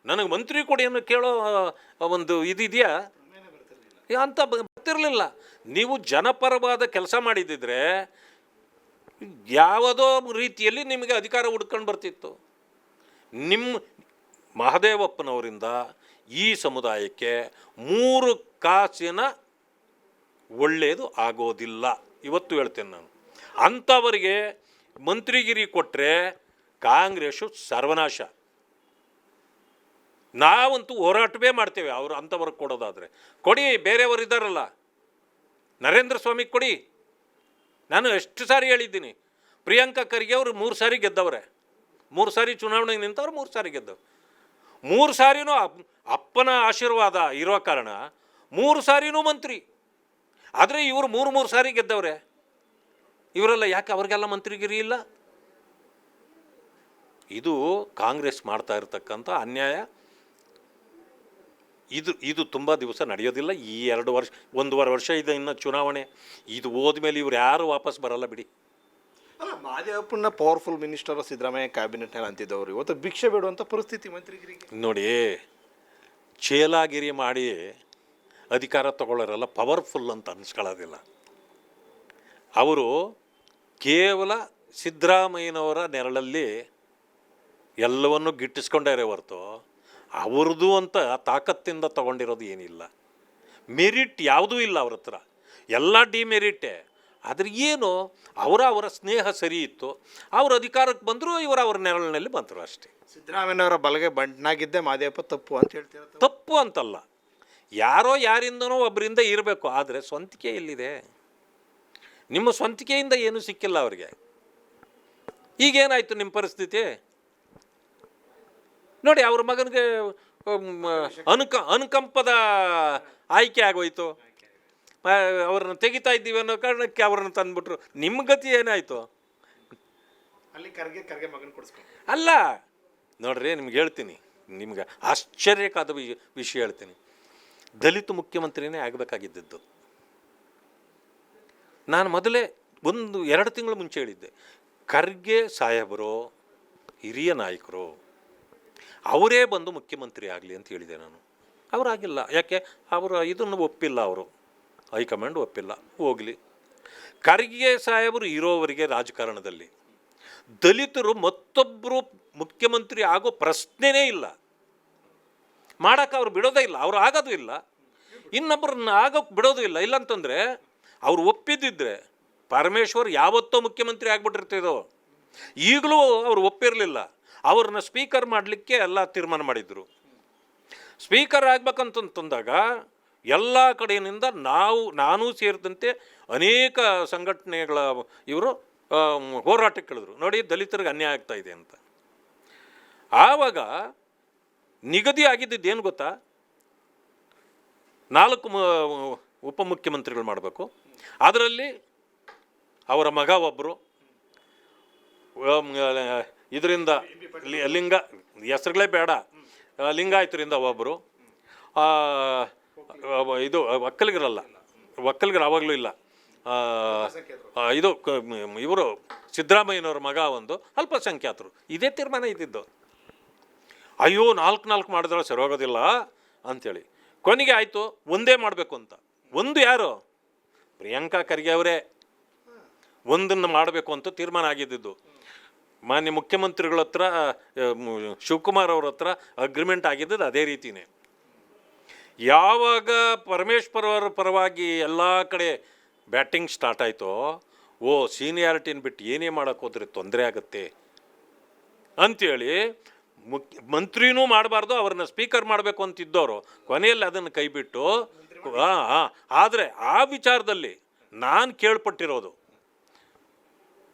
ನನಗೆ ಮಂತ್ರಿ ಕೊಡಿ ಅನ್ನೋ ಕೇಳೋ ಒಂದು ಇದಿದೆಯಾ ಅಂತ ಬರ್ತಿರಲಿಲ್ಲ. ನೀವು ಜನಪರವಾದ ಕೆಲಸ ಮಾಡಿದ್ದಿದ್ರೆ ಯಾವುದೋ ರೀತಿಯಲ್ಲಿ ನಿಮಗೆ ಅಧಿಕಾರ ಹುಡ್ಕೊಂಡು ಬರ್ತಿತ್ತು. ನಿಮ್ಮ ಮಹದೇವಪ್ಪನವರಿಂದ ಈ ಸಮುದಾಯಕ್ಕೆ 3 ಕಾಸಿನ ಒಳ್ಳೆಯದು ಆಗೋದಿಲ್ಲ, ಇವತ್ತು ಹೇಳ್ತೇನೆ ನಾನು. ಅಂಥವರಿಗೆ ಮಂತ್ರಿಗಿರಿ ಕೊಟ್ಟರೆ ಕಾಂಗ್ರೆಸ್ಸು ಸರ್ವನಾಶ. ನಾವಂತೂ ಹೋರಾಟವೇ ಮಾಡ್ತೇವೆ ಅವರು ಅಂಥವ್ರಿಗೆ ಕೊಡೋದಾದರೆ. ಕೊಡಿ, ಬೇರೆಯವರು ಇದ್ದಾರಲ್ಲ, ನರೇಂದ್ರ ಸ್ವಾಮಿಗೆ ಕೊಡಿ. ನಾನು ಎಷ್ಟು ಸಾರಿ ಹೇಳಿದ್ದೀನಿ, ಪ್ರಿಯಾಂಕಾ ಖರ್ಗೆ ಅವರು 3 ಸಾರಿ ಗೆದ್ದವ್ರೆ, 3 ಸಾರಿ ಚುನಾವಣೆಗೆ ನಿಂತವ್ರು, 3 ಸಾರಿ ಗೆದ್ದವ್ರು. 3 ಸಾರಿನೂ ಅಪ್ಪನ ಆಶೀರ್ವಾದ ಇರೋ ಕಾರಣ 3 ಸಾರಿನೂ ಮಂತ್ರಿ. ಆದರೆ ಇವರು 3 ಸಾರಿ ಗೆದ್ದವ್ರೆ. ಇವರೆಲ್ಲ ಯಾಕೆ ಅವ್ರಿಗೆಲ್ಲ ಮಂತ್ರಿಗಿರಿ ಇಲ್ಲ? ಇದು ಕಾಂಗ್ರೆಸ್ ಮಾಡ್ತಾ ಇರತಕ್ಕಂಥ ಅನ್ಯಾಯ. ಇದು ತುಂಬ ದಿವಸ ನಡೆಯೋದಿಲ್ಲ. ಈ 2 ವರ್ಷ 1.5 ವರ್ಷ ಇದೆ ಇನ್ನು ಚುನಾವಣೆ. ಇದು ಹೋದ್ಮೇಲೆ ಇವ್ರು ಯಾರು ವಾಪಸ್ ಬರಲ್ಲ ಬಿಡಿ. ಅಲ್ಲ, ಮಾದೇವಪ್ಪನ ಪವರ್ಫುಲ್ ಮಿನಿಸ್ಟರ್ ಸಿದ್ದರಾಮಯ್ಯ ಕ್ಯಾಬಿನೆಟ್ನಲ್ಲಿ ಅಂತಿದ್ದವರು ಇವತ್ತು ಭಿಕ್ಷೆ ಬೇಡುವಂಥ ಪರಿಸ್ಥಿತಿ ಮಂತ್ರಿಗಿರಿಗೆ. ನೋಡಿ, ಚೇಲಾಗಿರಿ ಮಾಡಿ ಅಧಿಕಾರ ತಗೊಳ್ಳೋರೆಲ್ಲ ಪವರ್ಫುಲ್ ಅಂತ ಅನ್ಸ್ಕೊಳ್ಳೋದಿಲ್ಲ. ಅವರು ಕೇವಲ ಸಿದ್ದರಾಮಯ್ಯನವರ ನೆರಳಲ್ಲಿ ಎಲ್ಲವನ್ನು ಗಿಟ್ಟಿಸ್ಕೊಂಡೇ ಹೊರತು ಅವ್ರದ್ದು ಅಂತ ತಾಕತ್ತಿಂದ ತಗೊಂಡಿರೋದು ಏನಿಲ್ಲ. ಮೆರಿಟ್ ಯಾವುದೂ ಇಲ್ಲ ಅವ್ರ ಹತ್ರ, ಎಲ್ಲ ಡಿಮೆರಿಟೇ. ಆದರೆ ಏನು, ಅವರ ಸ್ನೇಹ ಸರಿ ಇತ್ತು, ಅವ್ರ ಅಧಿಕಾರಕ್ಕೆ ಬಂದರು, ಅವ್ರ ನೆರಳಿನಲ್ಲಿ ಬಂದರು ಅಷ್ಟೇ. ಸಿದ್ದರಾಮಯ್ಯನವರ ಬಲಗೆ ಬಂಟನಾಗಿದ್ದೆ ಮಾದೇವಪ್ಪ ತಪ್ಪು ಅಂತ ಹೇಳ್ತಾರೆ. ತಪ್ಪು ಅಂತಲ್ಲ, ಯಾರೋ ಯಾರಿಂದನೋ ಒಬ್ಬರಿಂದ ಇರಬೇಕು. ಆದರೆ ಸ್ವಂತಿಕೆ ಎಲ್ಲಿದೆ? ನಿಮ್ಮ ಸ್ವಂತಿಕೆಯಿಂದ ಏನೂ ಸಿಕ್ಕಿಲ್ಲ ಅವ್ರಿಗೆ. ಈಗೇನಾಯಿತು ನಿಮ್ಮ ಪರಿಸ್ಥಿತಿ ನೋಡಿ. ಅವ್ರ ಮಗನಿಗೆ ಅನುಕಂಪದ ಆಯ್ಕೆ ಆಗೋಯ್ತು. ಅವ್ರನ್ನ ತೆಗಿತಾ ಇದ್ದೀವಿ ಅನ್ನೋ ಕಾರಣಕ್ಕೆ ಅವ್ರನ್ನ ತಂದುಬಿಟ್ರು. ನಿಮ್ಮ ಗತಿ ಏನಾಯಿತು? ಅಲ್ಲಿ ಕರ್ಗೆ ಮಗನ ಕೊಡಿಸ್ಕೊಂಡು ಅಲ್ಲ ನೋಡ್ರಿ, ನಿಮ್ಗೆ ಹೇಳ್ತೀನಿ, ನಿಮ್ಗೆ ಆಶ್ಚರ್ಯಕಾದ ವಿಷಯ ಹೇಳ್ತೀನಿ. ದಲಿತ ಮುಖ್ಯಮಂತ್ರಿನೇ ಆಗಬೇಕಾಗಿದ್ದದ್ದು. ನಾನು ಮೊದಲೇ 1-2 ತಿಂಗಳ ಮುಂಚೆ ಹೇಳಿದ್ದೆ, ಖರ್ಗೆ ಸಾಹೇಬರು ಹಿರಿಯ ನಾಯಕರು, ಅವರೇ ಬಂದು ಮುಖ್ಯಮಂತ್ರಿ ಆಗಲಿ ಅಂತ ಹೇಳಿದೆ ನಾನು. ಅವರಾಗಿಲ್ಲ. ಯಾಕೆ? ಅವರು ಇದನ್ನು ಒಪ್ಪಿಲ್ಲ, ಅವರು ಹೈಕಮಾಂಡ್ ಒಪ್ಪಿಲ್ಲ. ಹೋಗಲಿ. ಖರ್ಗೆ ಸಾಹೇಬರು ಇರೋವರಿಗೆ ರಾಜಕಾರಣದಲ್ಲಿ ದಲಿತರು ಮತ್ತೊಬ್ಬರು ಮುಖ್ಯಮಂತ್ರಿ ಆಗೋ ಪ್ರಶ್ನೆನೇ ಇಲ್ಲ. ಮಾಡೋಕ್ಕೆ ಅವ್ರು ಬಿಡೋದೇ ಇಲ್ಲ, ಅವ್ರು ಆಗೋದು ಇಲ್ಲ, ಇನ್ನೊಬ್ಬರನ್ನ ಆಗೋಕ್ಕೆ ಬಿಡೋದು ಇಲ್ಲ. ಇಲ್ಲಂತಂದರೆ ಅವ್ರು ಒಪ್ಪಿದ್ದಿದ್ರೆ ಪರಮೇಶ್ವರ್ ಯಾವತ್ತೋ ಮುಖ್ಯಮಂತ್ರಿ ಆಗ್ಬಿಟ್ಟಿರ್ತಿದ್ದೋ. ಈಗಲೂ ಅವ್ರು ಒಪ್ಪಿರಲಿಲ್ಲ. ಅವ್ರನ್ನ ಸ್ಪೀಕರ್ ಮಾಡಲಿಕ್ಕೆ ಎಲ್ಲ ತೀರ್ಮಾನ ಮಾಡಿದರು. ಸ್ಪೀಕರ್ ಆಗ್ಬೇಕಂತಂದಾಗ ಎಲ್ಲ ಕಡೆಯಿಂದ ನಾನೂ ಸೇರಿದಂತೆ ಅನೇಕ ಸಂಘಟನೆಗಳ ಇವರು ಹೋರಾಟಕ್ಕೆ ಇಳಿದ್ರು. ನೋಡಿ, ದಲಿತರಿಗೆ ಅನ್ಯಾಯ ಆಗ್ತಾ ಇದೆ ಅಂತ. ಆವಾಗ ನಿಗದಿ ಆಗಿದ್ದೇನು ಗೊತ್ತಾ? 4 ಉಪಮುಖ್ಯಮಂತ್ರಿಗಳು ಮಾಡಬೇಕು. ಅದರಲ್ಲಿ ಅವರ ಮಗ ಒಬ್ಬರು, ಇದರಿಂದ ಲಿಂಗ ಹೆಸರುಗಳೇ ಬೇಡ, ಲಿಂಗಾಯತರಿಂದ ಒಬ್ಬರು, ಇದು ಒಕ್ಕಲಿಗರು ಆವಾಗಲೂ ಇಲ್ಲ, ಇವರು ಸಿದ್ದರಾಮಯ್ಯನವ್ರ ಮಗ ಒಂದು ಅಲ್ಪಸಂಖ್ಯಾತರು. ಇದೇ ತೀರ್ಮಾನ ಇದ್ದಿದ್ದು. ಅಯ್ಯೋ 4 ಮಾಡಿದ್ರೆ ಸರೋಗೋದಿಲ್ಲ ಅಂಥೇಳಿ ಕೊನೆಗೆ ಆಯಿತು ಒಂದೇ ಮಾಡಬೇಕು ಅಂತ. ಒಂದು ಯಾರು? ಪ್ರಿಯಾಂಕಾ ಖರ್ಗೆ ಅವರೇ ಒಂದನ್ನು ಮಾಡಬೇಕು ಅಂತ ತೀರ್ಮಾನ ಆಗಿದ್ದು. ಮಾನ್ಯ ಮುಖ್ಯಮಂತ್ರಿಗಳ ಹತ್ರ, ಶಿವಕುಮಾರ್ ಅವ್ರ ಹತ್ರ ಅಗ್ರಿಮೆಂಟ್ ಆಗಿದ್ದದ್ದು ಅದೇ ರೀತಿಯೇ. ಯಾವಾಗ ಪರಮೇಶ್ವರ್ ಅವರ ಪರವಾಗಿ ಎಲ್ಲ ಕಡೆ ಬ್ಯಾಟಿಂಗ್ ಸ್ಟಾರ್ಟ್ ಆಯಿತೋ, ಸೀನಿಯಾರಿಟಿನ ಬಿಟ್ಟು ಏನೇ ಮಾಡೋಕ್ಕೆ ಹೋದರೆ ತೊಂದರೆ ಆಗುತ್ತೆ ಅಂಥೇಳಿ ಮಂತ್ರಿನೂ ಮಾಡಬಾರ್ದು, ಅವ್ರನ್ನ ಸ್ಪೀಕರ್ ಮಾಡಬೇಕು ಅಂತಿದ್ದವರು ಕೊನೆಯಲ್ಲಿ ಅದನ್ನು ಕೈಬಿಟ್ಟು. ಆದರೆ ಆ ವಿಚಾರದಲ್ಲಿ ನಾನು ಕೇಳ್ಪಟ್ಟಿರೋದು,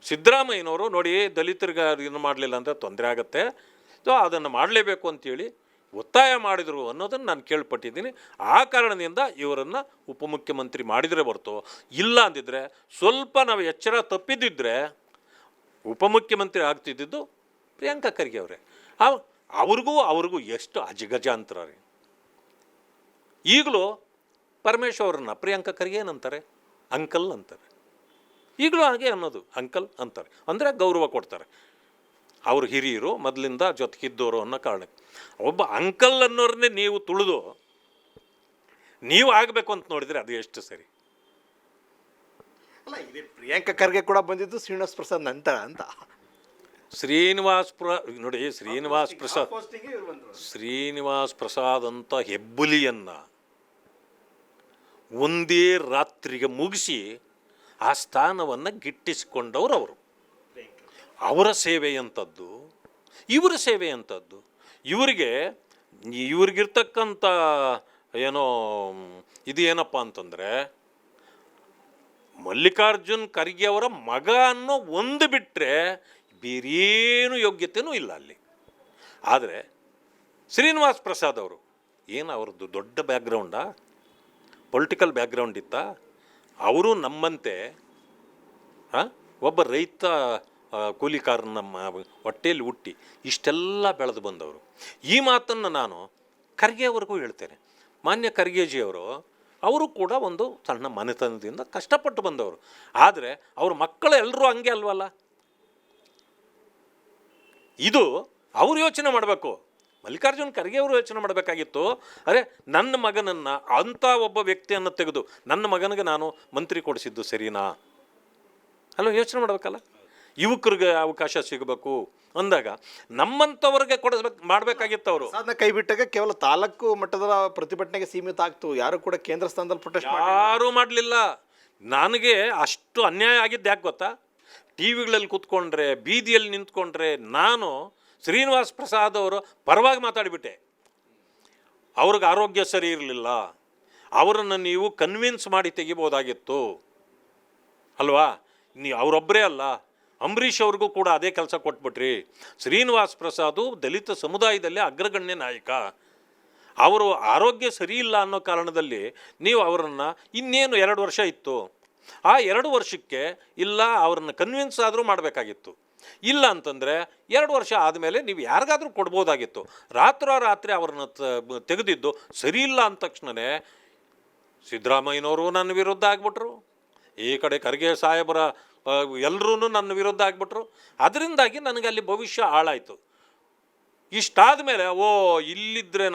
ಸಿದ್ದರಾಮಯ್ಯನವರು ನೋಡಿ, ದಲಿತರಿಗೆ ಇದನ್ನು ಮಾಡಲಿಲ್ಲ ಅಂದರೆ ತೊಂದರೆ ಆಗುತ್ತೆ, ಸೊ ಅದನ್ನು ಮಾಡಲೇಬೇಕು ಅಂಥೇಳಿ ಒತ್ತಾಯ ಮಾಡಿದರು ಅನ್ನೋದನ್ನು ನಾನು ಕೇಳ್ಪಟ್ಟಿದ್ದೀನಿ. ಆ ಕಾರಣದಿಂದ ಇವರನ್ನು ಉಪಮುಖ್ಯಮಂತ್ರಿ ಮಾಡಿದರೆ ಹೊರತು, ಇಲ್ಲ ಅಂದಿದ್ರೆ ಸ್ವಲ್ಪ ನಾವು ಎಚ್ಚರ ತಪ್ಪಿದ್ದಿದ್ರೆ ಉಪಮುಖ್ಯಮಂತ್ರಿ ಆಗ್ತಿದ್ದು ಪ್ರಿಯಾಂಕಾ ಖರ್ಗೆ ಅವರೇ. ಅವ್ರಿಗೂ ಎಷ್ಟು ಅಜಗಜಾಂತರ ರೀ. ಈಗಲೂ ಪರಮೇಶ್ವರನ್ನ ಪ್ರಿಯಾಂಕಾ ಖರ್ಗೆ ಏನಂತಾರೆ? ಅಂಕಲ್ ಅಂತಾರೆ. ಈಗಲೂ ಹಾಗೆ ಅನ್ನೋದು, ಅಂಕಲ್ ಅಂತಾರೆ. ಅಂದರೆ ಗೌರವ ಕೊಡ್ತಾರೆ. ಅವರು ಹಿರಿಯರು ಮೊದಲಿಂದ ಜೊತೆಗಿದ್ದವರು ಅನ್ನೋ ಕಾರಣಕ್ಕೆ ಒಬ್ಬ ಅಂಕಲ್ ಅನ್ನೋರನ್ನೇ ನೀವು ತುಳಿದು ನೀವು ಆಗಬೇಕು ಅಂತ ನೋಡಿದರೆ ಅದು ಎಷ್ಟು ಸರಿ? ಅಲ್ಲ, ಇದೇ ಪ್ರಿಯಾಂಕಾ ಖರ್ಗೆ ಕೂಡ ಬಂದಿದ್ದು ಶ್ರೀನಿವಾಸ್ ಪ್ರಸಾದ್ ನಂತರ ಅಂತ. ನೋಡಿ ಶ್ರೀನಿವಾಸ್ ಪ್ರಸಾದ್ ಅಂತ ಹೆಬ್ಬುಲಿಯನ್ನು ಒಂದೇ ರಾತ್ರಿಗೆ ಮುಗಿಸಿ ಆ ಸ್ಥಾನವನ್ನು ಗಿಟ್ಟಿಸಿಕೊಂಡವರು ಅವರು. ಅವರ ಸೇವೆ ಅಂಥದ್ದು, ಇವರ ಸೇವೆ ಅಂಥದ್ದು. ಇವ್ರಿಗಿರ್ತಕ್ಕಂಥ ಏನೋ ಇದು ಏನಪ್ಪ ಅಂತಂದರೆ, ಮಲ್ಲಿಕಾರ್ಜುನ್ ಖರ್ಗೆ ಅವರ ಮಗ ಅನ್ನೋ ಒಂದು ಬಿಟ್ಟರೆ ಬೇರೇನು ಯೋಗ್ಯತೆಯೂ ಇಲ್ಲ ಅಲ್ಲಿ. ಆದರೆ ಶ್ರೀನಿವಾಸ್ ಪ್ರಸಾದ್ ಅವರು ಏನು ಅವ್ರದ್ದು ದೊಡ್ಡ ಬ್ಯಾಕ್ಗ್ರೌಂಡಾ, ಪೊಲಿಟಿಕಲ್ ಬ್ಯಾಕ್ಗ್ರೌಂಡ್ ಇತ್ತಾ? ಅವರು ನಮ್ಮಂತೆ ಒಬ್ಬ ರೈತ ಕೂಲಿಕಾರನ ಹೊಟ್ಟೆಯಲ್ಲಿ ಹುಟ್ಟಿ ಇಷ್ಟೆಲ್ಲ ಬೆಳೆದು ಬಂದವರು. ಈ ಮಾತನ್ನು ನಾನು ಖರ್ಗೆ ಅವ್ರಿಗೂ ಹೇಳ್ತೇನೆ. ಮಾನ್ಯ ಖರ್ಗೆಜಿಯವರು ಅವರು ಕೂಡ ಒಂದು ಸಣ್ಣ ಮನೆತನದಿಂದ ಕಷ್ಟಪಟ್ಟು ಬಂದವರು. ಆದರೆ ಅವ್ರ ಮಕ್ಕಳು ಎಲ್ಲರೂ ಹಂಗೆ ಅಲ್ವಲ್ಲ. ಇದು ಅವ್ರು ಯೋಚನೆ ಮಾಡಬೇಕು. ಮಲ್ಲಿಕಾರ್ಜುನ್ ಖರ್ಗೆ ಅವರು ಯೋಚನೆ ಮಾಡಬೇಕಾಗಿತ್ತು, ಅರೆ ನನ್ನ ಮಗನನ್ನು ಅಂಥ ಒಬ್ಬ ವ್ಯಕ್ತಿಯನ್ನು ತೆಗೆದು ನನ್ನ ಮಗನಿಗೆ ನಾನು ಮಂತ್ರಿ ಕೊಡಿಸಿದ್ದು ಸರಿನಾ ಅಲ್ಲ, ಯೋಚನೆ ಮಾಡಬೇಕಲ್ಲ. ಯುವಕರಿಗೆ ಅವಕಾಶ ಸಿಗಬೇಕು ಅಂದಾಗ ನಮ್ಮಂಥವ್ರಿಗೆ ಮಾಡಬೇಕಾಗಿತ್ತು ಅವರು. ಅದನ್ನ ಕೈ ಬಿಟ್ಟಾಗ ಕೇವಲ ತಾಲೂಕು ಮಟ್ಟದ ಪ್ರತಿಭಟನೆಗೆ ಸೀಮಿತ ಆಗ್ತು. ಯಾರು ಕೂಡ ಕೇಂದ್ರ ಸ್ಥಾನದಲ್ಲಿ ಪ್ರೊಟೆಸ್ಟ್ ಯಾರೂ ಮಾಡಲಿಲ್ಲ. ನನಗೆ ಅಷ್ಟು ಅನ್ಯಾಯ ಆಗಿದ್ದು ಯಾಕೆ ಗೊತ್ತಾ? ಟಿ ವಿಗಳಲ್ಲಿ ಕೂತ್ಕೊಂಡ್ರೆ, ಬೀದಿಯಲ್ಲಿ ನಿಂತ್ಕೊಂಡ್ರೆ ನಾನು ಶ್ರೀನಿವಾಸ್ ಪ್ರಸಾದ್ ಅವರು ಪರವಾಗಿ ಮಾತಾಡಿಬಿಟ್ಟೆ. ಅವ್ರಿಗೆ ಆರೋಗ್ಯ ಸರಿ ಇರಲಿಲ್ಲ, ಅವರನ್ನು ನೀವು ಕನ್ವಿನ್ಸ್ ಮಾಡಿ ತೆಗಿಬೋದಾಗಿತ್ತು ಅಲ್ವಾ? ಅವರೊಬ್ಬರೇ ಅಲ್ಲ, ಅಂಬರೀಷ್ ಅವ್ರಿಗೂ ಕೂಡ ಅದೇ ಕೆಲಸ ಕೊಟ್ಬಿಟ್ರಿ. ಶ್ರೀನಿವಾಸ್ ಪ್ರಸಾದು ದಲಿತ ಸಮುದಾಯದಲ್ಲಿ ಅಗ್ರಗಣ್ಯ ನಾಯಕ. ಅವರು ಆರೋಗ್ಯ ಸರಿ ಇಲ್ಲ ಅನ್ನೋ ಕಾರಣದಲ್ಲಿ ನೀವು ಅವರನ್ನು ಇನ್ನೇನು 2 ವರ್ಷ ಇತ್ತು, ಆ 2 ವರ್ಷಕ್ಕೆ ಇಲ್ಲ ಅವ್ರನ್ನ ಕನ್ವಿನ್ಸ್ ಆದರೂ ಮಾಡಬೇಕಾಗಿತ್ತು. ಇಲ್ಲ ಅಂತಂದರೆ 2 ವರ್ಷ ಆದಮೇಲೆ ನೀವು ಯಾರಿಗಾದರೂ ಕೊಡ್ಬೋದಾಗಿತ್ತು. ರಾತ್ರಿ ಅವ್ರನ್ನ ತೆಗೆದಿದ್ದು ಸರಿ ಇಲ್ಲ ಅಂದ ತಕ್ಷಣವೇ ಸಿದ್ದರಾಮಯ್ಯನವರು ನನ್ನ ವಿರುದ್ಧ ಆಗ್ಬಿಟ್ರು, ಈ ಕಡೆ ಖರ್ಗೆ ಸಾಹೇಬರ ಎಲ್ಲರೂ ನನ್ನ ವಿರುದ್ಧ ಆಗ್ಬಿಟ್ರು. ಅದರಿಂದಾಗಿ ನನಗೆ ಅಲ್ಲಿ ಭವಿಷ್ಯ ಹಾಳಾಯಿತು. ಇಷ್ಟಾದ ಮೇಲೆ ಇಲ್ಲಿದ್ದರೆ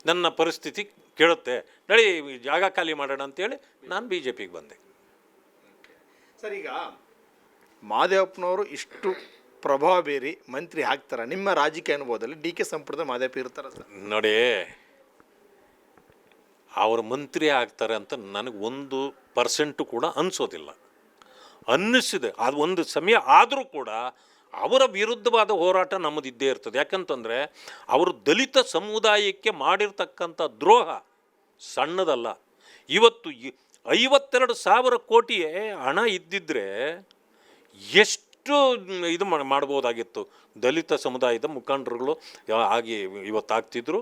ನನ್ನ ಪರಿಸ್ಥಿತಿ ಕೇಳುತ್ತೆ, ನಡಿ ಜಾಗ ಖಾಲಿ ಮಾಡೋಣ ಅಂತೇಳಿ ನಾನು BJPಗೆ ಬಂದೆ. ಸರ್, ಈಗ ಮಾದೇವಪ್ಪನವರು ಇಷ್ಟು ಪ್ರಭಾವ ಬೀರಿ ಮಂತ್ರಿ ಆಗ್ತಾರೆ, ನಿಮ್ಮ ರಾಜಕೀಯ ಅನುಭವದಲ್ಲಿ DK ಸಂಪುಟದ ಮಾದೇವಪ್ಪ ಇರ್ತಾರೆ ಸರ್? ನೋಡಿ, ಅವರು ಮಂತ್ರಿ ಆಗ್ತಾರೆ ಅಂತ ನನಗೆ 1% ಕೂಡ ಅನಿಸೋದಿಲ್ಲ. ಅನ್ನಿಸಿದೆ ಅದು ಒಂದು ಸಮಯ. ಆದರೂ ಕೂಡ ಅವರ ವಿರುದ್ಧವಾದ ಹೋರಾಟ ನಮ್ಮದಿದ್ದೇ ಇರ್ತದೆ. ಯಾಕಂತಂದರೆ ಅವರು ದಲಿತ ಸಮುದಾಯಕ್ಕೆ ಮಾಡಿರ್ತಕ್ಕಂಥ ದ್ರೋಹ ಸಣ್ಣದಲ್ಲ. ಇವತ್ತು 52,000 ಕೋಟಿ ಹಣ ಇದ್ದಿದ್ದರೆ ಎಷ್ಟು ಇದು ಮಾಡ್ಬೋದಾಗಿತ್ತು. ದಲಿತ ಸಮುದಾಯದ ಮುಖಂಡರುಗಳು ಆಗಿ ಇವತ್ತಾಗ್ತಿದ್ರು,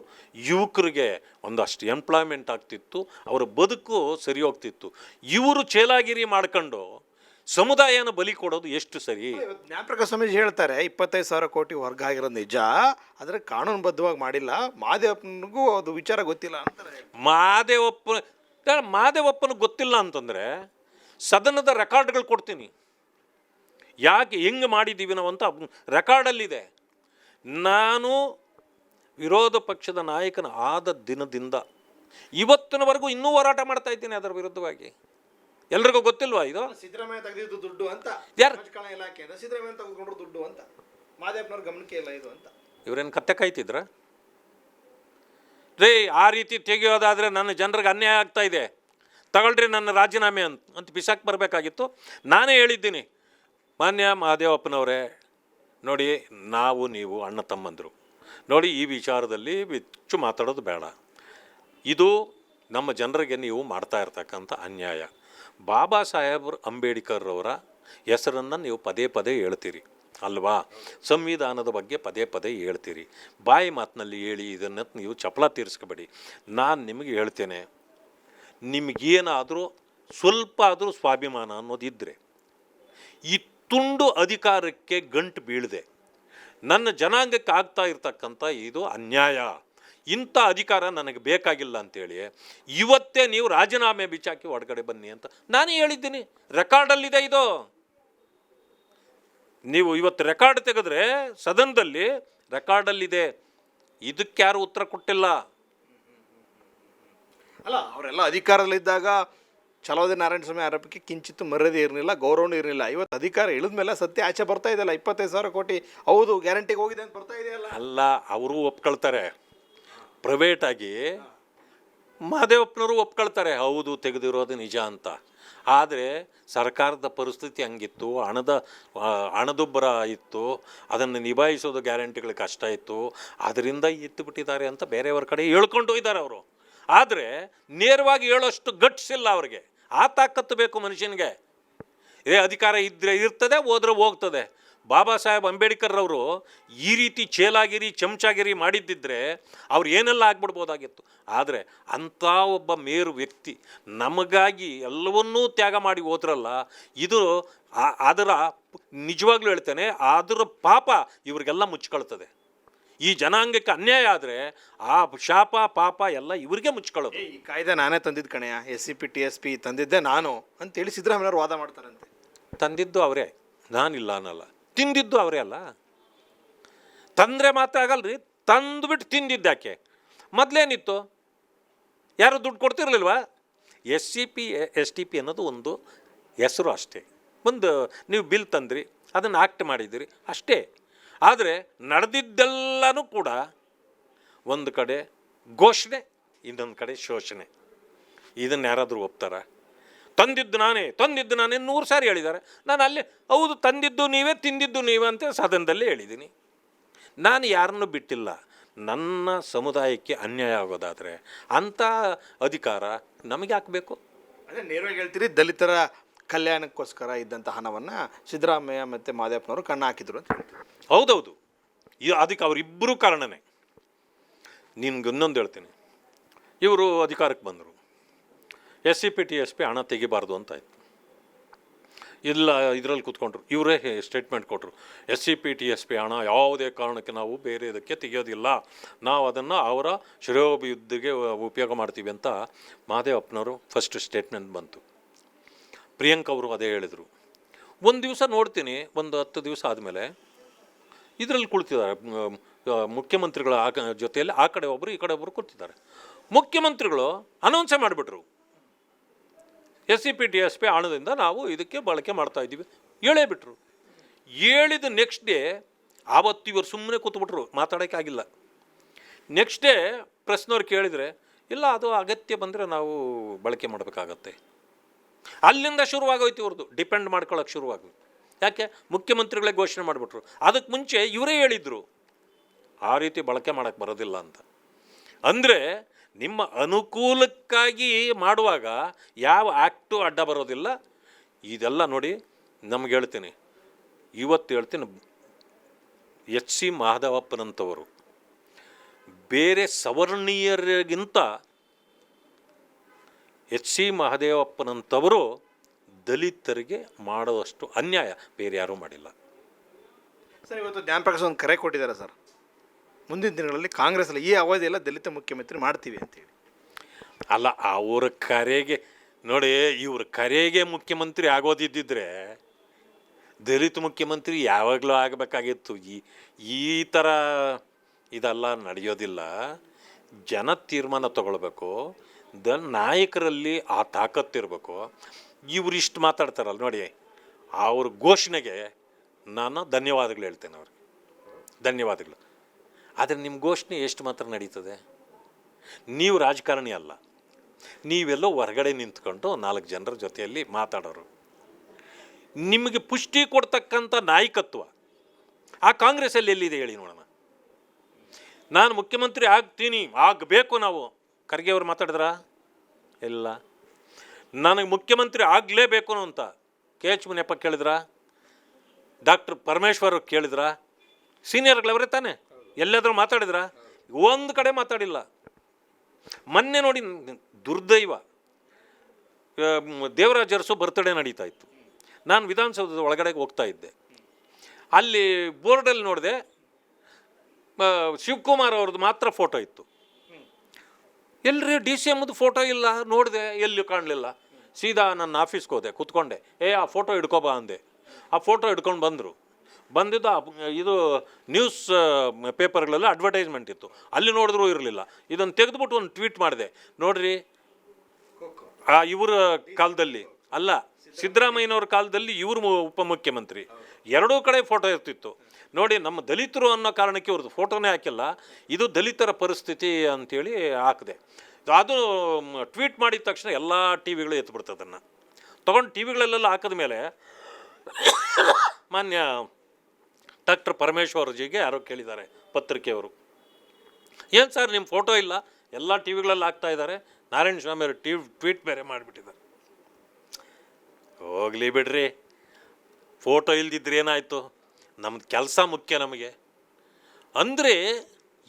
ಯುವಕರಿಗೆ ಒಂದಷ್ಟು ಎಂಪ್ಲಾಯ್ಮೆಂಟ್ ಆಗ್ತಿತ್ತು, ಅವರ ಬದುಕು ಸರಿ ಹೋಗ್ತಿತ್ತು. ಇವರು ಚೇಲಾಗಿರಿ ಮಾಡ್ಕೊಂಡು ಸಮುದಾಯನ ಬಲಿ ಕೊಡೋದು ಎಷ್ಟು ಸರಿ? ಜ್ಞಾನಪ್ರಕಾಶ್ ಸ್ವಾಮೀಜಿ ಹೇಳ್ತಾರೆ 25,000 ಕೋಟಿ ವರ್ಗ ಆಗಿರೋದು ನಿಜ, ಆದರೆ ಕಾನೂನುಬದ್ಧವಾಗಿ ಮಾಡಿಲ್ಲ, ಮಾದೇವಪ್ಪನಿಗೂ ಅದು ವಿಚಾರ ಗೊತ್ತಿಲ್ಲ ಅಂತಾರೆ. ಮಾದೇವಪ್ಪನ ಗೊತ್ತಿಲ್ಲ ಅಂತಂದರೆ ಸದನದ ರೆಕಾರ್ಡ್ಗಳು ಕೊಡ್ತೀನಿ, ಯಾಕೆ ಹೆಂಗೆ ಮಾಡಿದ್ದೀವಿ ನಾವು ಅಂತ ರೆಕಾರ್ಡಲ್ಲಿದೆ. ನಾನು ವಿರೋಧ ಪಕ್ಷದ ನಾಯಕನ ಆದ ದಿನದಿಂದ ಇವತ್ತಿನವರೆಗೂ ಇನ್ನೂ ಹೋರಾಟ ಮಾಡ್ತಾ ಇದ್ದೀನಿ ಅದರ ವಿರುದ್ಧವಾಗಿ. ಎಲ್ರಿಗೂ ಗೊತ್ತಿಲ್ವಾ ಇದು? ಸಿದ್ದರಾಮಯ್ಯ ತೆಗೆದಿದ್ದು ದುಡ್ಡು ಅಂತ, ಯಾರು ಇಲಾಖೆ ಸಿದ್ದರಾಮಯ್ಯ ತೆಗೆದುಕೊಂಡ್ರು ದುಡ್ಡು ಅಂತ, ಮಾದೇವಪ್ಪನವ್ರ ಗಮನಕ್ಕೆ ಇಲ್ಲ ಇದು ಅಂತ. ಇವರೇನು ಕತ್ತೆ ಕಾಯ್ತಿದ್ರ ರೀ? ಆ ರೀತಿ ತೆಗೆಯೋದಾದರೆ ನನ್ನ ಜನರಿಗೆ ಅನ್ಯಾಯ ಆಗ್ತಾ ಇದೆ, ತಗೊಳ್ರಿ ನನ್ನ ರಾಜೀನಾಮೆ ಅಂತ ಬಿಸಾಕ್ ಬರಬೇಕಾಗಿತ್ತು. ನಾನೇ ಹೇಳಿದ್ದೀನಿ, ಮಾನ್ಯ ಮಹದೇವಪ್ಪನವರೇ, ನೋಡಿ ನಾವು ನೀವು ಅಣ್ಣ ತಮ್ಮಂದರು, ನೋಡಿ ಈ ವಿಚಾರದಲ್ಲಿ ಹೆಚ್ಚು ಮಾತಾಡೋದು ಬೇಡ. ಇದು ನಮ್ಮ ಜನರಿಗೆ ನೀವು ಮಾಡ್ತಾ ಇರ್ತಕ್ಕಂಥ ಅನ್ಯಾಯ. ಬಾಬಾ ಸಾಹೇಬ್ ಅಂಬೇಡ್ಕರ್ ಅವರ ಹೆಸರನ್ನು ನೀವು ಪದೇ ಪದೇ ಹೇಳ್ತೀರಿ ಅಲ್ವಾ? ಸಂವಿಧಾನದ ಬಗ್ಗೆ ಪದೇ ಪದೇ ಹೇಳ್ತೀರಿ, ಬಾಯಿ ಮಾತಿನಲ್ಲಿ ಹೇಳಿ ಇದನ್ನು ನೀವು ಚಪಲ ತೀರಿಸ್ಕೊಬೇಡಿ. ನಾನು ನಿಮಗೆ ಹೇಳ್ತೇನೆ, ನಿಮಗೇನಾದರೂ ಸ್ವಲ್ಪ ಆದರೂ ಸ್ವಾಭಿಮಾನ ಅನ್ನೋದಿದ್ದರೆ ಈ ತುಂಡು ಅಧಿಕಾರಕ್ಕೆ ಗಂಟು ಬೀಳದೆ ನನ್ನ ಜನಾಂಗಕ್ಕೆ ಆಗ್ತಾ ಇರ್ತಕ್ಕಂಥ ಇದು ಅನ್ಯಾಯ, ಇಂಥ ಅಧಿಕಾರ ನನಗೆ ಬೇಕಾಗಿಲ್ಲ ಅಂಥೇಳಿ ಇವತ್ತೇ ನೀವು ರಾಜೀನಾಮೆ ಬಿಚ್ಚಾಕಿ ಹೊರಗಡೆ ಬನ್ನಿ ಅಂತ ನಾನು ಹೇಳಿದ್ದೀನಿ. ರೆಕಾರ್ಡಲ್ಲಿದೆ ಇದು. ನೀವು ಇವತ್ತು ರೆಕಾರ್ಡ್ ತೆಗೆದ್ರೆ ಸದನದಲ್ಲಿ ರೆಕಾರ್ಡಲ್ಲಿದೆ, ಇದಕ್ಕೆ ಯಾರು ಉತ್ತರ ಕೊಟ್ಟಿಲ್ಲ. ಅಲ್ಲ, ಅವರೆಲ್ಲ ಅಧಿಕಾರದಲ್ಲಿದ್ದಾಗ ಚಲೋದೆ ನಾರಾಯಣ ಸ್ವಾಮಿ ಆರೋಪಕ್ಕೆ ಕಿಂಚಿತ್ತು ಮರ್ಯಾದೆ ಇರಲಿಲ್ಲ, ಗೌರವನೂ ಇರಲಿಲ್ಲ. ಇವತ್ತು ಅಧಿಕಾರ ಇಳಿದ ಮೇಲೆ ಸತ್ಯ ಆಚೆ ಬರ್ತಾ ಇದೆಯಲ್ಲ, 25,000 ಕೋಟಿ ಹೌದು ಗ್ಯಾರಂಟಿಗೆ ಹೋಗಿದೆ ಅಂತ ಬರ್ತಾ ಇದೆಯಲ್ಲ. ಅಲ್ಲ, ಅವರು ಒಪ್ಕೊಳ್ತಾರೆ, ಪ್ರೈವೇಟಾಗಿ ಮಹದೇವಪ್ಪನವರು ಒಪ್ಕೊಳ್ತಾರೆ, ಹೌದು ತೆಗೆದಿರೋದು ನಿಜ ಅಂತ. ಆದರೆ ಸರ್ಕಾರದ ಪರಿಸ್ಥಿತಿ ಹಂಗಿತ್ತು, ಹಣದುಬ್ಬರ ಇತ್ತು, ಅದನ್ನು ನಿಭಾಯಿಸೋದು ಗ್ಯಾರಂಟಿಗಳು ಕಷ್ಟ ಇತ್ತು, ಅದರಿಂದ ಇತ್ತು ಬಿಟ್ಟಿದ್ದಾರೆ ಅಂತ ಬೇರೆಯವ್ರ ಕಡೆ ಹೇಳ್ಕೊಂಡು ಹೋಗಿದ್ದಾರೆ ಅವರು. ಆದರೆ ನೇರವಾಗಿ ಹೇಳೋಷ್ಟು ಗಟ್ಸ್ ಇಲ್ಲ ಅವ್ರಿಗೆ. ಆ ತಾಕತ್ತು ಬೇಕು ಮನುಷ್ಯನಿಗೆ. ಅಧಿಕಾರ ಇದ್ದರೆ ಇರ್ತದೆ, ಹೋದ್ರೆ ಹೋಗ್ತದೆ. ಬಾಬಾ ಸಾಹೇಬ್ ಅಂಬೇಡ್ಕರ್ ಅವರು ಈ ರೀತಿ ಚೇಲಾಗಿರಿ ಚಮಚಾಗಿರಿ ಮಾಡಿದ್ದಿದ್ರೆ ಅವ್ರು ಏನೆಲ್ಲ ಆಗ್ಬಿಡ್ಬೋದಾಗಿತ್ತು. ಆದರೆ ಅಂಥ ಒಬ್ಬ ಮೇರು ವ್ಯಕ್ತಿ ನಮಗಾಗಿ ಎಲ್ಲವನ್ನೂ ತ್ಯಾಗ ಮಾಡಿ ಹೋದ್ರಲ್ಲ, ಇದು ಅದರ ನಿಜವಾಗ್ಲೂ ಹೇಳ್ತೇನೆ, ಅದರ ಪಾಪ ಇವ್ರಿಗೆಲ್ಲ ಮುಚ್ಕೊಳ್ತದೆ. ಈ ಜನಾಂಗಕ್ಕೆ ಅನ್ಯಾಯ ಆದರೆ ಆ ಶಾಪ ಪಾಪ ಎಲ್ಲ ಇವರಿಗೆ ಮುಚ್ಕೊಳ್ಳೋದು. ಈ ಕಾಯ್ದೆ ನಾನೇ ತಂದಿದ್ದು ಕಣೆಯ, SCP TSP ತಂದಿದ್ದೆ ನಾನು ಅಂತೇಳಿ ಸಿದ್ದರಾಮಯ್ಯವ್ರು ವಾದ ಮಾಡ್ತಾರಂತೆ. ತಂದಿದ್ದು ಅವರೇ, ನಾನಿಲ್ಲ ಅನ್ನಲ್ಲ. ತಿಂದಿದ್ದು ಅವರೇ ಅಲ್ಲ. ತಂದರೆ ಮಾತ್ರ ಆಗಲ್ರಿ, ತಂದುಬಿಟ್ಟು ತಿಂದಿದ್ದಾಕೆ. ಮೊದಲೇನಿತ್ತು, ಯಾರು ದುಡ್ಡು ಕೊಡ್ತಿರ್ಲಿಲ್ವಾ? SCP STP ಅನ್ನೋದು ಒಂದು ಹೆಸರು ಅಷ್ಟೇ. ಒಂದು ನೀವು ಬಿಲ್ ತಂದ್ರಿ, ಅದನ್ನು ಆಕ್ಟ್ ಮಾಡಿದ್ದೀರಿ ಅಷ್ಟೇ. ಆದರೆ ನಡೆದಿದ್ದೆಲ್ಲನೂ ಕೂಡ ಒಂದು ಕಡೆ ಘೋಷಣೆ, ಇನ್ನೊಂದು ಕಡೆ ಶೋಷಣೆ. ಇದನ್ನು ಯಾರಾದರೂ ಒಪ್ತಾರ? ತಂದಿದ್ದು ನಾನೇ 100 ಸಾರಿ ಹೇಳಿದ್ದಾರೆ. ನಾನು ಅಲ್ಲಿ ಹೌದು ತಂದಿದ್ದು ನೀವೇ ತಿಂದಿದ್ದು ನೀವೇ ಅಂತ ಸದನದಲ್ಲಿ ಹೇಳಿದ್ದೀನಿ. ನಾನು ಯಾರನ್ನೂ ಬಿಟ್ಟಿಲ್ಲ. ನನ್ನ ಸಮುದಾಯಕ್ಕೆ ಅನ್ಯಾಯ ಆಗೋದಾದರೆ ಅಂಥ ಅಧಿಕಾರ ನಮಗೆ ಹಾಕಬೇಕು. ಅದೇ ನೇರವಾಗಿ ಹೇಳ್ತೀರಿ, ದಲಿತರ ಕಲ್ಯಾಣಕ್ಕೋಸ್ಕರ ಇದ್ದಂಥ ಹಣವನ್ನು ಸಿದ್ದರಾಮಯ್ಯ ಮತ್ತು ಮಾದೇವಪ್ಪನವರು ಕಣ್ಣು ಹಾಕಿದ್ರು ಅಂತ ಹೇಳ್ತೀವಿ. ಹೌದೌದು, ಅದಕ್ಕೆ ಅವರಿಬ್ಬರೂ ಕಾರಣನೇ. ನಿನ್ಗೆ ಇನ್ನೊಂದು ಹೇಳ್ತೀನಿ, ಇವರು ಅಧಿಕಾರಕ್ಕೆ ಬಂದರು, SCP TSP ಹಣ ತೆಗಿಬಾರ್ದು ಅಂತ ಆಯಿತು. ಇಲ್ಲ, ಇದರಲ್ಲಿ ಕೂತ್ಕೊಂಡ್ರು, ಇವರೇ ಸ್ಟೇಟ್ಮೆಂಟ್ ಕೊಟ್ಟರು, SCP TSP ಹಣ ಯಾವುದೇ ಕಾರಣಕ್ಕೆ ನಾವು ಬೇರೆ ಇದಕ್ಕೆ ತೆಗೆಯೋದಿಲ್ಲ, ನಾವು ಅದನ್ನು ಅವರ ಶ್ರೇಯೋಭಿವೃದ್ಧಿಗೆ ಉಪಯೋಗ ಮಾಡ್ತೀವಿ ಅಂತ ಮಹದೇವಪ್ಪನವರು ಫಸ್ಟ್ ಸ್ಟೇಟ್ಮೆಂಟ್ ಬಂತು. ಪ್ರಿಯಾಂಕ್ ಅವರು ಅದೇ ಹೇಳಿದರು. ಒಂದು ದಿವಸ ನೋಡ್ತೀನಿ, ಒಂದು 10 ದಿವಸ ಆದಮೇಲೆ ಇದರಲ್ಲಿ ಕುಳಿತಿದ್ದಾರೆ ಮುಖ್ಯಮಂತ್ರಿಗಳ ಜೊತೆಯಲ್ಲಿ, ಆ ಕಡೆ ಒಬ್ಬರು ಈ ಕಡೆ ಒಬ್ಬರು ಕೂತಿದ್ದಾರೆ. ಮುಖ್ಯಮಂತ್ರಿಗಳು ಅನೌನ್ಸೇ ಮಾಡಿಬಿಟ್ರು, SCP TSP ಹಣದಿಂದ ನಾವು ಇದಕ್ಕೆ ಬಳಕೆ ಮಾಡ್ತಾ ಇದ್ದೀವಿ ಹೇಳೇ ಬಿಟ್ರು. ಹೇಳಿದ ನೆಕ್ಸ್ಟ್ ಡೇ ಆವತ್ತು ಇವರು ಸುಮ್ಮನೆ ಕೂತ್ಬಿಟ್ರು, ಮಾತಾಡೋಕ್ಕಾಗಿಲ್ಲ. ನೆಕ್ಸ್ಟ್ ಡೇ ಪ್ರೆಸ್ನವ್ರು ಕೇಳಿದರೆ, ಇಲ್ಲ ಅದು ಅಗತ್ಯ ಬಂದರೆ ನಾವು ಬಳಕೆ ಮಾಡಬೇಕಾಗತ್ತೆ. ಅಲ್ಲಿಂದ ಶುರುವಾಗೋಯ್ತು ಇವ್ರದ್ದು, ಡಿಪೆಂಡ್ ಮಾಡ್ಕೊಳ್ಳೋಕೆ ಶುರುವಾಗೋದು. ಯಾಕೆ? ಮುಖ್ಯಮಂತ್ರಿಗಳೇ ಘೋಷಣೆ ಮಾಡಿಬಿಟ್ರು. ಅದಕ್ಕೆ ಮುಂಚೆ ಇವರೇ ಹೇಳಿದರು ಆ ರೀತಿ ಬಳಕೆ ಮಾಡೋಕ್ಕೆ ಬರೋದಿಲ್ಲ ಅಂತ. ಅಂದರೆ ನಿಮ್ಮ ಅನುಕೂಲಕ್ಕಾಗಿ ಮಾಡುವಾಗ ಯಾವ ಆ್ಯಕ್ಟು ಅಡ್ಡ ಬರೋದಿಲ್ಲ. ಇದೆಲ್ಲ ನೋಡಿ, ನಮ್ಗೆ ಹೇಳ್ತೀನಿ, ಇವತ್ತು ಹೇಳ್ತೀನಿ, SC ಮಹದೇವಪ್ಪನಂಥವರು ಬೇರೆ ಸವರ್ಣೀಯರಿಗಿಂತ SC ಮಹದೇವಪ್ಪನಂಥವರು ದಲಿತರಿಗೆ ಮಾಡೋದಷ್ಟು ಅನ್ಯಾಯ ಬೇರೆ ಯಾರೂ ಮಾಡಿಲ್ಲ. ಸರ್, ಇವತ್ತು ಜ್ಞಾನಪ್ರಕಾಶ್ ಒಂದು ಕರೆ ಕೊಟ್ಟಿದ್ದಾರೆ ಸರ್, ಮುಂದಿನ ದಿನಗಳಲ್ಲಿ ಕಾಂಗ್ರೆಸ್ಸಲ್ಲಿ ಈ ಅವಧಿಯೆಲ್ಲ ದಲಿತ ಮುಖ್ಯಮಂತ್ರಿ ಮಾಡ್ತೀವಿ ಅಂತೇಳಿ. ಅಲ್ಲ, ಅವ್ರ ಕರೆಗೆ ನೋಡಿ, ಇವ್ರ ಕರೆಗೆ ಮುಖ್ಯಮಂತ್ರಿ ಆಗೋದಿದ್ದಿದ್ರೆ ದಲಿತ ಮುಖ್ಯಮಂತ್ರಿ ಯಾವಾಗಲೂ ಆಗಬೇಕಾಗಿತ್ತು. ಈ ಥರ ಇದೆಲ್ಲ ನಡೆಯೋದಿಲ್ಲ. ಜನ ತೀರ್ಮಾನ ತಗೊಳ್ಬೇಕು, ನಾಯಕರಲ್ಲಿ ಆ ತಾಕತ್ತಿರಬೇಕು. ಇವ್ರು ಇಷ್ಟು ಮಾತಾಡ್ತಾರಲ್ಲ ನೋಡಿ, ಅವ್ರ ಘೋಷಣೆಗೆ ನಾನು ಧನ್ಯವಾದಗಳು ಹೇಳ್ತೇನೆ, ಅವ್ರಿಗೆ ಧನ್ಯವಾದಗಳು. ಆದರೆ ನಿಮ್ಮ ಘೋಷಣೆ ಎಷ್ಟು ಮಾತ್ರ ನಡೀತದೆ? ನೀವು ರಾಜಕಾರಣಿ ಅಲ್ಲ, ನೀವೆಲ್ಲೋ ಹೊರಗಡೆ ನಿಂತ್ಕೊಂಡು 4 ಜನರ ಜೊತೆಯಲ್ಲಿ ಮಾತಾಡೋರು. ನಿಮಗೆ ಪುಷ್ಟಿ ಕೊಡ್ತಕ್ಕಂಥ ನಾಯಕತ್ವ ಆ ಕಾಂಗ್ರೆಸ್ಸಲ್ಲಿ ಎಲ್ಲಿದೆ ಹೇಳಿ ನೋಡೋಣ. ನಾನು ಮುಖ್ಯಮಂತ್ರಿ ಆಗ್ತೀನಿ, ಆಗಬೇಕು ನಾವು. ಖರ್ಗೆ ಅವ್ರು ಮಾತಾಡಿದ್ರ? ಇಲ್ಲ. ನನಗೆ ಮುಖ್ಯಮಂತ್ರಿ ಆಗಲೇಬೇಕು ಅಂತ KH ಮುನಿಯಪ್ಪ ಕೇಳಿದ್ರ? ಡಾಕ್ಟರ್ ಪರಮೇಶ್ವರ್ ಕೇಳಿದ್ರ? ಸೀನಿಯರ್ಗಳವರೇ ತಾನೆ, ಎಲ್ಲಾದರೂ ಮಾತಾಡಿದ್ರ? ಒಂದು ಕಡೆ ಮಾತಾಡಿಲ್ಲ. ಮೊನ್ನೆ ನೋಡಿ, ದುರ್ದೈವ, ದೇವರಾಜ್ ಅರಸು ಬರ್ತ್ಡೇ ನಡೀತಾ ಇತ್ತು. ನಾನು ವಿಧಾನಸೌಧದ ಒಳಗಡೆ ಹೋಗ್ತಾ ಇದ್ದೆ. ಅಲ್ಲಿ ಬೋರ್ಡಲ್ಲಿ ನೋಡಿದೆ, ಶಿವಕುಮಾರ್ ಅವ್ರದ್ದು ಮಾತ್ರ ಫೋಟೋ ಇತ್ತು. ಎಲ್ರಿ DCMದು ಫೋಟೋ ಇಲ್ಲ ನೋಡಿದೆ, ಎಲ್ಲಿಯೂ ಕಾಣಲಿಲ್ಲ. ಸೀದಾ ನನ್ನ ಆಫೀಸ್ಗೆ ಹೋದೆ, ಕೂತ್ಕೊಂಡೆ. ಆ ಫೋಟೋ ಹಿಡ್ಕೊಬಾ ಅಂದೆ. ಆ ಫೋಟೋ ಹಿಡ್ಕೊಂಡು ಬಂದರು. ಬಂದಿದ್ದು ಇದು ನ್ಯೂಸ್ ಪೇಪರ್ಗಳೆಲ್ಲ ಅಡ್ವರ್ಟೈಸ್ಮೆಂಟ್ ಇತ್ತು, ಅಲ್ಲಿ ನೋಡಿದ್ರೂ ಇರಲಿಲ್ಲ. ಇದನ್ನು ತೆಗೆದುಬಿಟ್ಟು ಒಂದು ಟ್ವೀಟ್ ಮಾಡಿದೆ, ನೋಡ್ರಿ ಇವರ ಕಾಲದಲ್ಲಿ ಅಲ್ಲ, ಸಿದ್ದರಾಮಯ್ಯನವ್ರ ಕಾಲದಲ್ಲಿ ಇವರು ಉಪಮುಖ್ಯಮಂತ್ರಿ, ಎರಡೂ ಕಡೆ ಫೋಟೋ ಇರ್ತಿತ್ತು ನೋಡಿ. ನಮ್ಮ ದಲಿತರು ಅನ್ನೋ ಕಾರಣಕ್ಕೆ ಇವ್ರದ್ದು ಫೋಟೋನೇ ಹಾಕಿಲ್ಲ, ಇದು ದಲಿತರ ಪರಿಸ್ಥಿತಿ ಅಂಥೇಳಿ ಹಾಕಿದೆ. ಅದು ಟ್ವೀಟ್ ಮಾಡಿದ ತಕ್ಷಣ ಎಲ್ಲ ಟಿ ವಿಗಳು ಎತ್ಬಿಡ್ತದೆ. ಅದನ್ನು ತೊಗೊಂಡು ಟಿ ವಿಗಳಲ್ಲೆಲ್ಲ ಹಾಕಿದ ಮೇಲೆ ಮಾನ್ಯ ಡಾಕ್ಟರ್ ಪರಮೇಶ್ವರ್ಜಿಗೆ ಯಾರೋ ಕೇಳಿದ್ದಾರೆ ಪತ್ರಿಕೆಯವರು, ಏನು ಸರ್ ನಿಮ್ಮ ಫೋಟೋ ಇಲ್ಲ, ಎಲ್ಲ ಟಿ ವಿಗಳಲ್ಲಿ ಹಾಕ್ತಾ ಇದ್ದಾರೆ, ನಾರಾಯಣ ಸ್ವಾಮಿ ಅವರು ಟ್ವೀಟ್ ಬೇರೆ ಮಾಡಿಬಿಟ್ಟಿದ್ದಾರೆ. ಹೋಗಲಿ ಬಿಡ್ರಿ, ಫೋಟೋ ಇಲ್ದಿದ್ರೆ ಏನಾಯಿತು, ನಮ್ಮದು ಕೆಲಸ ಮುಖ್ಯ ನಮಗೆ. ಅಂದರೆ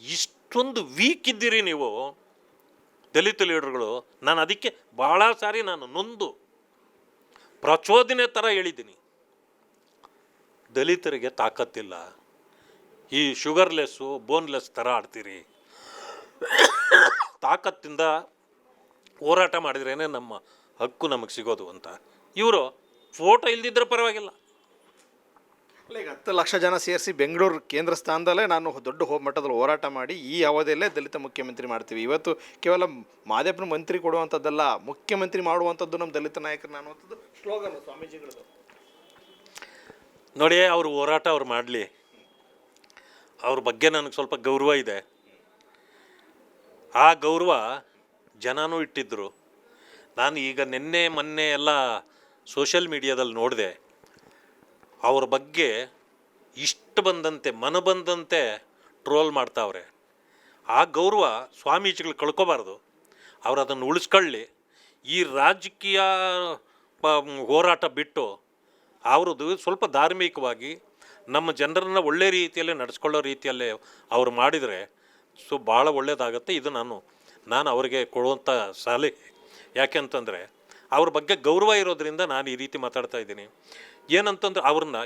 ಇಷ್ಟೊಂದು ವೀಕ್ ಇದ್ದೀರಿ ನೀವು ದಲಿತ ಲೀಡರ್ಗಳು. ನಾನು ಅದಕ್ಕೆ ಭಾಳ ಸಾರಿ ನಾನು ನೊಂದು ಪ್ರಚೋದನೆ ಥರ ಹೇಳಿದ್ದೀನಿ, ದಲಿತರಿಗೆ ತಾಕತ್ತಿಲ್ಲ, ಈ ಶುಗರ್ಲೆಸ್ಸು ಬೋನ್ಲೆಸ್ ಥರ ಆಡ್ತೀರಿ, ತಾಕತ್ತಿಂದ ಹೋರಾಟ ಮಾಡಿದ್ರೇ ನಮ್ಮ ಹಕ್ಕು ನಮಗೆ ಸಿಗೋದು ಅಂತ. ಇವರು ಫೋಟೋ ಇಲ್ದಿದ್ರೆ ಪರವಾಗಿಲ್ಲ. ಈಗ 10 ಲಕ್ಷ ಜನ ಸೇರಿಸಿ ಬೆಂಗಳೂರು ಕೇಂದ್ರ ಸ್ಥಾನದಲ್ಲೇ ನಾನು ದೊಡ್ಡ ಮಟ್ಟದಲ್ಲಿ ಹೋರಾಟ ಮಾಡಿ ಈ ಅವಧಿಯಲ್ಲೇ ದಲಿತ ಮುಖ್ಯಮಂತ್ರಿ ಮಾಡ್ತೀವಿ. ಇವತ್ತು ಕೇವಲ ಮಾದೇಪನ ಮಂತ್ರಿ ಕೊಡುವಂಥದ್ದಲ್ಲ, ಮುಖ್ಯಮಂತ್ರಿ ಮಾಡುವಂಥದ್ದು ನಮ್ಮ ದಲಿತ ನಾಯಕರು ಅನ್ನುವಂಥದ್ದು ಸ್ಲೋಗನ್ ಸ್ವಾಮೀಜಿಗಳದ್ದು. ನೋಡಿ, ಅವ್ರ ಹೋರಾಟ ಅವ್ರು ಮಾಡಲಿ, ಅವ್ರ ಬಗ್ಗೆ ನನಗೆ ಸ್ವಲ್ಪ ಗೌರವ ಇದೆ. ಆ ಗೌರವ ಜನನೂ ಇಟ್ಟಿದ್ದರು. ನಾನು ಈಗ ನಿನ್ನೆ ಮೊನ್ನೆ ಎಲ್ಲ ಸೋಷಿಯಲ್ ಮೀಡಿಯಾದಲ್ಲಿ ನೋಡಿದೆ, ಅವ್ರ ಬಗ್ಗೆ ಇಷ್ಟು ಬಂದಂತೆ ಮನಬಂದಂತೆ ಟ್ರೋಲ್ ಮಾಡ್ತಾವ್ರೆ. ಆ ಗೌರವ ಸ್ವಾಮೀಜಿಗಳು ಕಳ್ಕೊಬಾರ್ದು, ಅವ್ರು ಅದನ್ನು ಉಳಿಸ್ಕೊಳ್ಳಿ. ಈ ರಾಜಕೀಯ ಹೋರಾಟ ಬಿಟ್ಟು ಅವ್ರದ್ದು ಸ್ವಲ್ಪ ಧಾರ್ಮಿಕವಾಗಿ ನಮ್ಮ ಜನರನ್ನ ಒಳ್ಳೆ ರೀತಿಯಲ್ಲಿ ನಡೆಸ್ಕೊಳ್ಳೋ ರೀತಿಯಲ್ಲೇ ಅವ್ರು ಮಾಡಿದರೆ ಭಾಳ ಒಳ್ಳೆಯದಾಗತ್ತೆ. ಇದು ನಾನು ಅವರಿಗೆ ಕೊಡುವಂಥ ಸಲಹೆ. ಯಾಕೆಂತಂದರೆ ಅವ್ರ ಬಗ್ಗೆ ಗೌರವ ಇರೋದ್ರಿಂದ ನಾನು ಈ ರೀತಿ ಮಾತಾಡ್ತಾ ಇದ್ದೀನಿ. ಏನಂತಂದ್ರೆ ಅವ್ರನ್ನ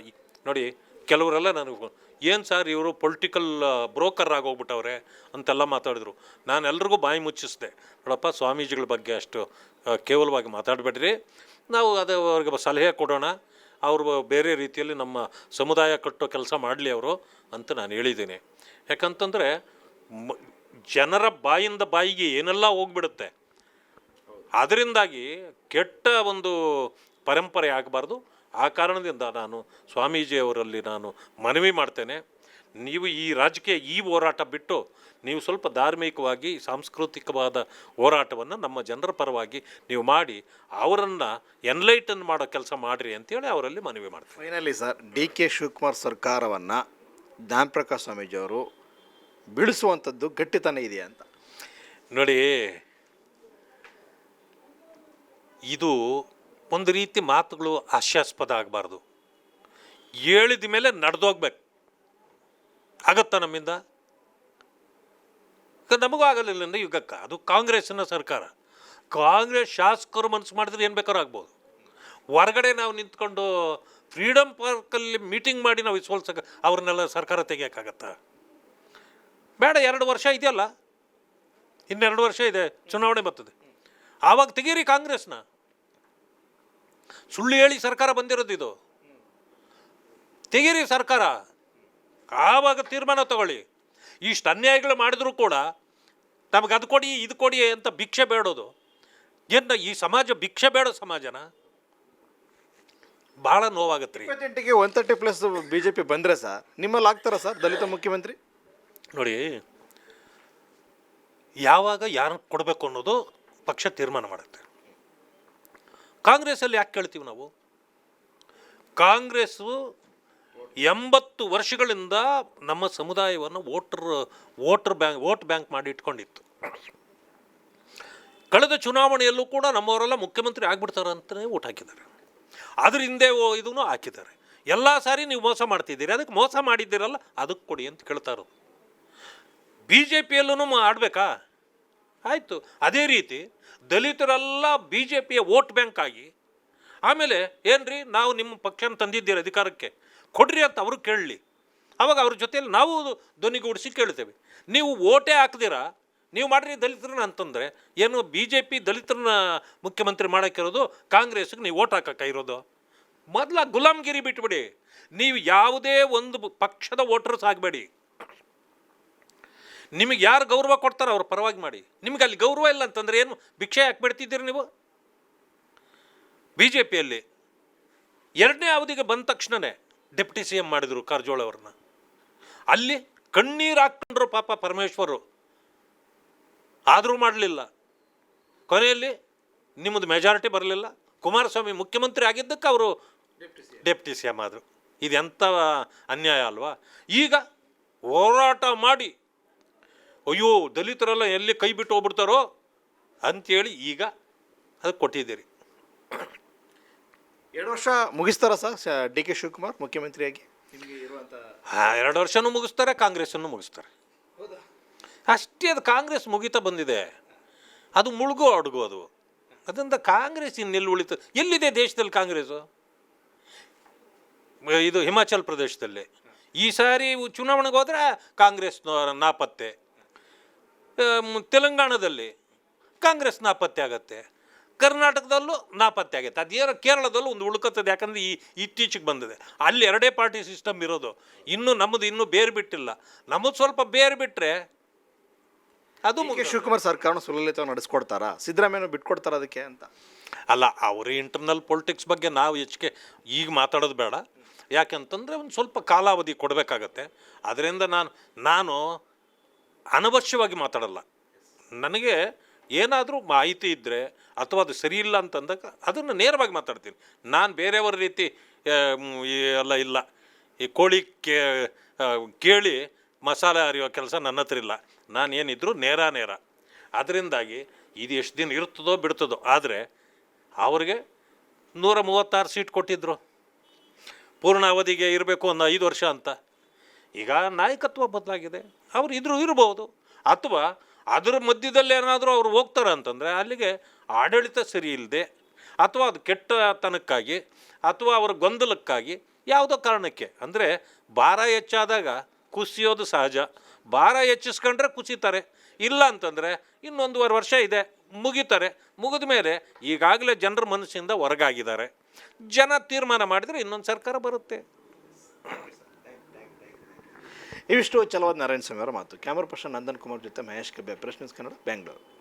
ನೋಡಿ, ಕೆಲವರೆಲ್ಲ ನನಗೆ ಏನು ಸರ್ ಇವರು ಪೊಲಿಟಿಕಲ್ ಬ್ರೋಕರ್ ಆಗೋಗ್ಬಿಟ್ಟವ್ರೆ ಅಂತೆಲ್ಲ ಮಾತಾಡಿದ್ರು. ನಾನು ಎಲ್ರಿಗೂ ಬಾಯಿ ಮುಚ್ಚಿಸಿದೆ, ನೋಡಪ್ಪ ಸ್ವಾಮೀಜಿಗಳ ಬಗ್ಗೆ ಅಷ್ಟು ಕೇವಲವಾಗಿ ಮಾತಾಡಬೇಡ್ರಿ, ನಾವು ಅದು ಅವ್ರಿಗೆ ಸಲಹೆ ಕೊಡೋಣ, ಅವರು ಬೇರೆ ರೀತಿಯಲ್ಲಿ ನಮ್ಮ ಸಮುದಾಯ ಕಟ್ಟೋ ಕೆಲಸ ಮಾಡಲಿ ಅವರು ಅಂತ ನಾನು ಹೇಳಿದ್ದೀನಿ. ಯಾಕಂತಂದರೆ ಜನರ ಬಾಯಿಂದ ಬಾಯಿಗೆ ಏನೆಲ್ಲ ಹೋಗ್ಬಿಡುತ್ತೆ, ಅದರಿಂದಾಗಿ ಕೆಟ್ಟ ಒಂದು ಪರಂಪರೆ ಆಗಬಾರ್ದು. ಆ ಕಾರಣದಿಂದ ನಾನು ಸ್ವಾಮೀಜಿಯವರಲ್ಲಿ ನಾನು ಮನವಿ ಮಾಡ್ತೇನೆ, ನೀವು ಈ ರಾಜಕೀಯ ಈ ಹೋರಾಟ ಬಿಟ್ಟು ನೀವು ಸ್ವಲ್ಪ ಧಾರ್ಮಿಕವಾಗಿ ಸಾಂಸ್ಕೃತಿಕವಾದ ಹೋರಾಟವನ್ನು ನಮ್ಮ ಜನರ ಪರವಾಗಿ ನೀವು ಮಾಡಿ ಅವರನ್ನು ಎನ್ಲೈಟನ್ ಮಾಡೋ ಕೆಲಸ ಮಾಡಿರಿ ಅಂತೇಳಿ ಅವರಲ್ಲಿ ಮನವಿ ಮಾಡ್ತೀನಿ. ಫೈನಲಿ ಸರ್, DK ಶಿವಕುಮಾರ್ ಸರ್ಕಾರವನ್ನು ಜ್ಞಾನಪ್ರಕಾಶ್ ಸ್ವಾಮೀಜಿಯವರು ಬೀಳಿಸುವಂಥದ್ದು ಗಟ್ಟಿತನ ಇದೆಯಾ ಅಂತ ನೋಡಿ. ಇದು ಒಂದು ರೀತಿ ಮಾತುಗಳು ಹಾಸ್ಯಾಸ್ಪದ ಆಗಬಾರ್ದು, ಹೇಳಿದ ಮೇಲೆ ನಡೆದೋಗ್ಬೇಕು. ಆಗತ್ತಾ ನಮ್ಮಿಂದ? ನಮಗೂ ಆಗಲಿಲ್ಲ ಯುಗಕ್ಕೆ. ಅದು ಕಾಂಗ್ರೆಸ್ಸಿನ ಸರ್ಕಾರ, ಕಾಂಗ್ರೆಸ್ ಶಾಸಕರು ಮನಸ್ಸು ಮಾಡಿದ್ರೆ ಏನು ಬೇಕಾದ್ರೂ ಆಗ್ಬೋದು. ಹೊರಗಡೆ ನಾವು ನಿಂತ್ಕೊಂಡು ಫ್ರೀಡಮ್ ಪಾರ್ಕಲ್ಲಿ ಮೀಟಿಂಗ್ ಮಾಡಿ ನಾವು ಸೋಲ್ಸಕ್ಕೆ ಅವ್ರನ್ನೆಲ್ಲ ಸರ್ಕಾರ ತೆಗಿಯೋಕ್ಕಾಗತ್ತಾ? ಬೇಡ, 2 ವರ್ಷ ಇದೆಯಲ್ಲ, ಇನ್ನೆರಡು ವರ್ಷ ಇದೆ, ಚುನಾವಣೆ ಬರ್ತದೆ, ಆವಾಗ ತೆಗೀರಿ ಕಾಂಗ್ರೆಸ್ನ. ಸುಳ್ಳು ಹೇಳಿ ಸರ್ಕಾರ ಬಂದಿರೋದು ಇದು, ತೆಗೀರಿ ಸರ್ಕಾರ, ಆವಾಗ ತೀರ್ಮಾನ ತಗೊಳ್ಳಿ. ಇಷ್ಟು ಅನ್ಯಾಯಗಳು ಮಾಡಿದ್ರು ಕೂಡ ನಮಗೆ ಅದು ಕೊಡಿ ಇದು ಕೊಡಿ ಅಂತ ಭಿಕ್ಷೆ ಬೇಡೋದು ಏನು? ಈ ಸಮಾಜ ಭಿಕ್ಷೆ ಬೇಡೋ ಸಮಾಜನ? ಭಾಳ ನೋವಾಗತ್ತೆ ರೀ. 28ಗೆ 130+ BJP ಬಂದರೆ ಸರ್ ನಿಮ್ಮಲ್ಲಿ ಆಗ್ತಾರ ಸರ್ ದಲಿತ ಮುಖ್ಯಮಂತ್ರಿ? ನೋಡಿ, ಯಾವಾಗ ಯಾರನ್ನು ಕೊಡಬೇಕು ಅನ್ನೋದು ಪಕ್ಷ ತೀರ್ಮಾನ ಮಾಡುತ್ತೆ. ಕಾಂಗ್ರೆಸ್ಸಲ್ಲಿ ಯಾಕೆ ಕೇಳ್ತೀವಿ ನಾವು? ಕಾಂಗ್ರೆಸ್ಸು 80 ವರ್ಷಗಳಿಂದ ನಮ್ಮ ಸಮುದಾಯವನ್ನು ವೋಟ್ ಬ್ಯಾಂಕ್ ಮಾಡಿ ಇಟ್ಕೊಂಡಿತ್ತು. ಕಳೆದ ಚುನಾವಣೆಯಲ್ಲೂ ಕೂಡ ನಮ್ಮವರೆಲ್ಲ ಮುಖ್ಯಮಂತ್ರಿ ಆಗ್ಬಿಡ್ತಾರೆ ಅಂತಲೇ ಓಟ್ ಹಾಕಿದ್ದಾರೆ. ಅದ್ರ ಹಿಂದೆ ಇದನ್ನು ಹಾಕಿದ್ದಾರೆ. ಎಲ್ಲ ಸಾರಿ ನೀವು ಮೋಸ ಮಾಡ್ತಿದ್ದೀರಿ, ಅದಕ್ಕೆ ಮೋಸ ಮಾಡಿದ್ದೀರಲ್ಲ ಅದಕ್ಕೆ ಕೊಡಿ ಅಂತ ಕೇಳ್ತಾರೋ. BJPಯಲ್ಲೂ ಆಡಬೇಕಾ? ಆಯಿತು, ಅದೇ ರೀತಿ ದಲಿತರೆಲ್ಲ BJPಯ ವೋಟ್ ಬ್ಯಾಂಕ್ ಆಗಿ ಆಮೇಲೆ ಏನ್ರಿ ನಾವು ನಿಮ್ಮ ಪಕ್ಷನ ತಂದಿದ್ದೀರಿ ಅಧಿಕಾರಕ್ಕೆ ಕೊಡ್ರಿ ಅಂತ ಅವರು ಕೇಳಲಿ. ಆವಾಗ ಅವ್ರ ಜೊತೆಯಲ್ಲಿ ನಾವು ಧ್ವನಿಗೂಡಿಸಿ ಕೇಳ್ತೇವೆ. ನೀವು ಓಟೇ ಹಾಕ್ದಿರಾ ನೀವು ಮಾಡ್ರಿ ದಲಿತರನ್ನ ಅಂತಂದರೆ ಏನು BJP ದಲಿತರನ್ನ ಮುಖ್ಯಮಂತ್ರಿ ಮಾಡೋಕ್ಕಿರೋದು, ಕಾಂಗ್ರೆಸ್ಗೆ ನೀವು ಓಟ್ ಹಾಕಕ್ಕೆ ಇರೋದು? ಮೊದಲ ಗುಲಾಮ್ಗಿರಿ ಬಿಟ್ಬಿಡಿ. ನೀವು ಯಾವುದೇ ಒಂದು ಪಕ್ಷದ ವೋಟರ್ಸ್ ಆಗಬೇಡಿ. ನಿಮಗೆ ಯಾರು ಗೌರವ ಕೊಡ್ತಾರೋ ಅವ್ರ ಪರವಾಗಿ ಮಾಡಿ. ನಿಮ್ಗೆ ಅಲ್ಲಿ ಗೌರವ ಇಲ್ಲ ಅಂತಂದರೆ ಏನು ಭಿಕ್ಷೆ ಯಾಕೆ ಬಿಡ್ತಿದ್ದೀರಿ ನೀವು? ಬಿ ಜೆ ಪಿಯಲ್ಲಿ 2ನೇ ಅವಧಿಗೆ ಬಂದ ತಕ್ಷಣವೇ ಡೆಪ್ಟಿ ಸಿ ಎಂ ಮಾಡಿದರು ಕಾರಜೋಳ ಅವ್ರನ್ನ. ಅಲ್ಲಿ ಕಣ್ಣೀರು ಹಾಕ್ಕೊಂಡ್ರು ಪಾಪ ಪರಮೇಶ್ವರು, ಆದರೂ ಮಾಡಲಿಲ್ಲ. ಕೊನೆಯಲ್ಲಿ ನಿಮ್ಮದು ಮೆಜಾರಿಟಿ ಬರಲಿಲ್ಲ. ಕುಮಾರಸ್ವಾಮಿ ಮುಖ್ಯಮಂತ್ರಿ ಆಗಿದ್ದಕ್ಕೆ ಅವರು ಡೆಪ್ಟಿ ಸಿ ಎಂ ಆದರು. ಇದೆಂಥ ಅನ್ಯಾಯ ಅಲ್ವಾ? ಈಗ ಹೋರಾಟ ಮಾಡಿ ಅಯ್ಯೋ ದಲಿತರೆಲ್ಲ ಎಲ್ಲಿ ಕೈ ಬಿಟ್ಟು ಹೋಗ್ಬಿಡ್ತಾರೋ ಅಂಥೇಳಿ ಈಗ ಅದಕ್ಕೆ ಕೊಟ್ಟಿದ್ದೀರಿ. 2 ವರ್ಷ ಮುಗಿಸ್ತಾರ ಸರ್ ಡಿ ಕೆ ಶಿವಕುಮಾರ್ ಮುಖ್ಯಮಂತ್ರಿಯಾಗಿ? 2 ವರ್ಷನೂ ಮುಗಿಸ್ತಾರೆ, ಕಾಂಗ್ರೆಸ್ಸನ್ನು ಮುಗಿಸ್ತಾರೆ. ಅಷ್ಟೇ. ಅದು ಕಾಂಗ್ರೆಸ್ ಮುಗಿತಾ ಬಂದಿದೆ. ಅದು ಮುಳುಗೋ ಅಡುಗು ಅದು. ಅದರಿಂದ ಕಾಂಗ್ರೆಸ್ ಇನ್ನೆಲ್ಲಿ ಉಳಿತು? ಎಲ್ಲಿದೆ ದೇಶದಲ್ಲಿ ಕಾಂಗ್ರೆಸ್ಸು? ಇದು ಹಿಮಾಚಲ್ ಪ್ರದೇಶದಲ್ಲಿ ಈ ಸಾರಿ ಚುನಾವಣೆಗೆ ಹೋದರೆ ಕಾಂಗ್ರೆಸ್ ನಾಪತ್ತೆ. ತೆಲಂಗಾಣದಲ್ಲಿ ಕಾಂಗ್ರೆಸ್ ನಾಪತ್ತೆ ಆಗತ್ತೆ. ಕರ್ನಾಟಕದಲ್ಲೂ ನಾಪತ್ತೆ ಆಗತ್ತೆ. ಅದೇನೋ ಕೇರಳದಲ್ಲೂ ಒಂದು ಉಳ್ಕತ್ತದೆ. ಯಾಕಂದರೆ ಇತ್ತೀಚೆಗೆ ಬಂದಿದೆ. ಅಲ್ಲಿ 2 ಪಾರ್ಟಿ ಸಿಸ್ಟಮ್ ಇರೋದು. ಇನ್ನೂ ನಮ್ಮದು ಇನ್ನೂ ಬೇರೆ ಬಿಟ್ಟಿಲ್ಲ. ನಮ್ಮದು ಸ್ವಲ್ಪ ಬೇರೆ ಬಿಟ್ಟರೆ ಅದು ಶಿವಕುಮಾರ್ ಸರ್ಕಾರನ ಸುಲಲಿತವಾಗಿ ನಡೆಸ್ಕೊಡ್ತಾರಾ? ಸಿದ್ದರಾಮಯ್ಯ ಬಿಟ್ಕೊಡ್ತಾರ ಅದಕ್ಕೆ ಅಂತ ಅಲ್ಲ. ಅವ್ರ ಇಂಟರ್ನಲ್ ಪೊಲಿಟಿಕ್ಸ್ ಬಗ್ಗೆ ನಾವು ಹೆಚ್ಚಿಗೆ ಈಗ ಮಾತಾಡೋದು ಬೇಡ. ಯಾಕೆಂತಂದರೆ ಒಂದು ಸ್ವಲ್ಪ ಕಾಲಾವಧಿ ಕೊಡಬೇಕಾಗತ್ತೆ. ಅದರಿಂದ ನಾನು ಅನವಶ್ಯವಾಗಿ ಮಾತಾಡಲ್ಲ. ನನಗೆ ಏನಾದರೂ ಮಾಹಿತಿ ಇದ್ದರೆ ಅಥವಾ ಅದು ಸರಿ ಇಲ್ಲ ಅಂತಂದಾಗ ಅದನ್ನು ನೇರವಾಗಿ ಮಾತಾಡ್ತೀನಿ. ನಾನು ಬೇರೆಯವರ ರೀತಿ ಎಲ್ಲ ಇಲ್ಲ. ಈ ಕೋಳಿ ಕೇಳಿ ಮಸಾಲೆ ಅರಿಯೋ ಕೆಲಸ ನನ್ನ ಹತ್ರ ಇಲ್ಲ. ನಾನೇನಿದ್ರು ನೇರ. ಅದರಿಂದಾಗಿ ಇದು ಎಷ್ಟು ದಿನ ಇರ್ತದೋ ಬಿಡ್ತದೋ. ಆದರೆ ಅವ್ರಿಗೆ 136 ಸೀಟ್ ಕೊಟ್ಟಿದ್ದರು. ಪೂರ್ಣ ಅವಧಿಗೆ ಇರಬೇಕು ಅನ್ನೋ 5 ವರ್ಷ ಅಂತ. ಈಗ ನಾಯಕತ್ವ ಬದಲಾಗಿದೆ. ಅವರು ಇರ್ಬೋದು. ಅಥವಾ ಅದರ ಮಧ್ಯದಲ್ಲಿ ಏನಾದರೂ ಅವ್ರು ಹೋಗ್ತಾರೆ ಅಂತಂದರೆ ಅಲ್ಲಿಗೆ ಆಡಳಿತ ಸರಿ ಇಲ್ಲದೆ ಅಥವಾ ಅದು ಕೆಟ್ಟತನಕ್ಕಾಗಿ ಅಥವಾ ಅವರ ಗೊಂದಲಕ್ಕಾಗಿ ಯಾವುದೋ ಕಾರಣಕ್ಕೆ. ಅಂದರೆ ಭಾರ ಹೆಚ್ಚಾದಾಗ ಕುಸಿಯೋದು ಸಹಜ. ಭಾರ ಹೆಚ್ಚಿಸ್ಕೊಂಡ್ರೆ ಕುಸಿತಾರೆ. ಇಲ್ಲ ಅಂತಂದರೆ 1.5 ವರ್ಷ ಇದೆ, ಮುಗಿತಾರೆ. ಮುಗಿದ ಮೇಲೆ ಈಗಾಗಲೇ ಜನರ ಮನಸ್ಸಿಂದ ಹೊರಗಾಗಿದ್ದಾರೆ. ಜನ ತೀರ್ಮಾನ ಮಾಡಿದರೆ ಇನ್ನೊಂದು ಸರ್ಕಾರ ಬರುತ್ತೆ. ಇವಿಷ್ಟು ಛಲವಾದ ನಾರಾಯಣ ಸ್ವಾಮಿ ಅವರ ಮಾತು. ಕ್ಯಾಮರಾ ಪರ್ಸನ್ ನಂದನ್ ಕುಮಾರ್ ಜೊತೆ ಮಹೇಶ್ ಕಬ್ಬೆ, ಪ್ರೆಸ್ ನ್ಯೂಸ್ ಕನ್ನಡ, ಬೆಂಗಳೂರು.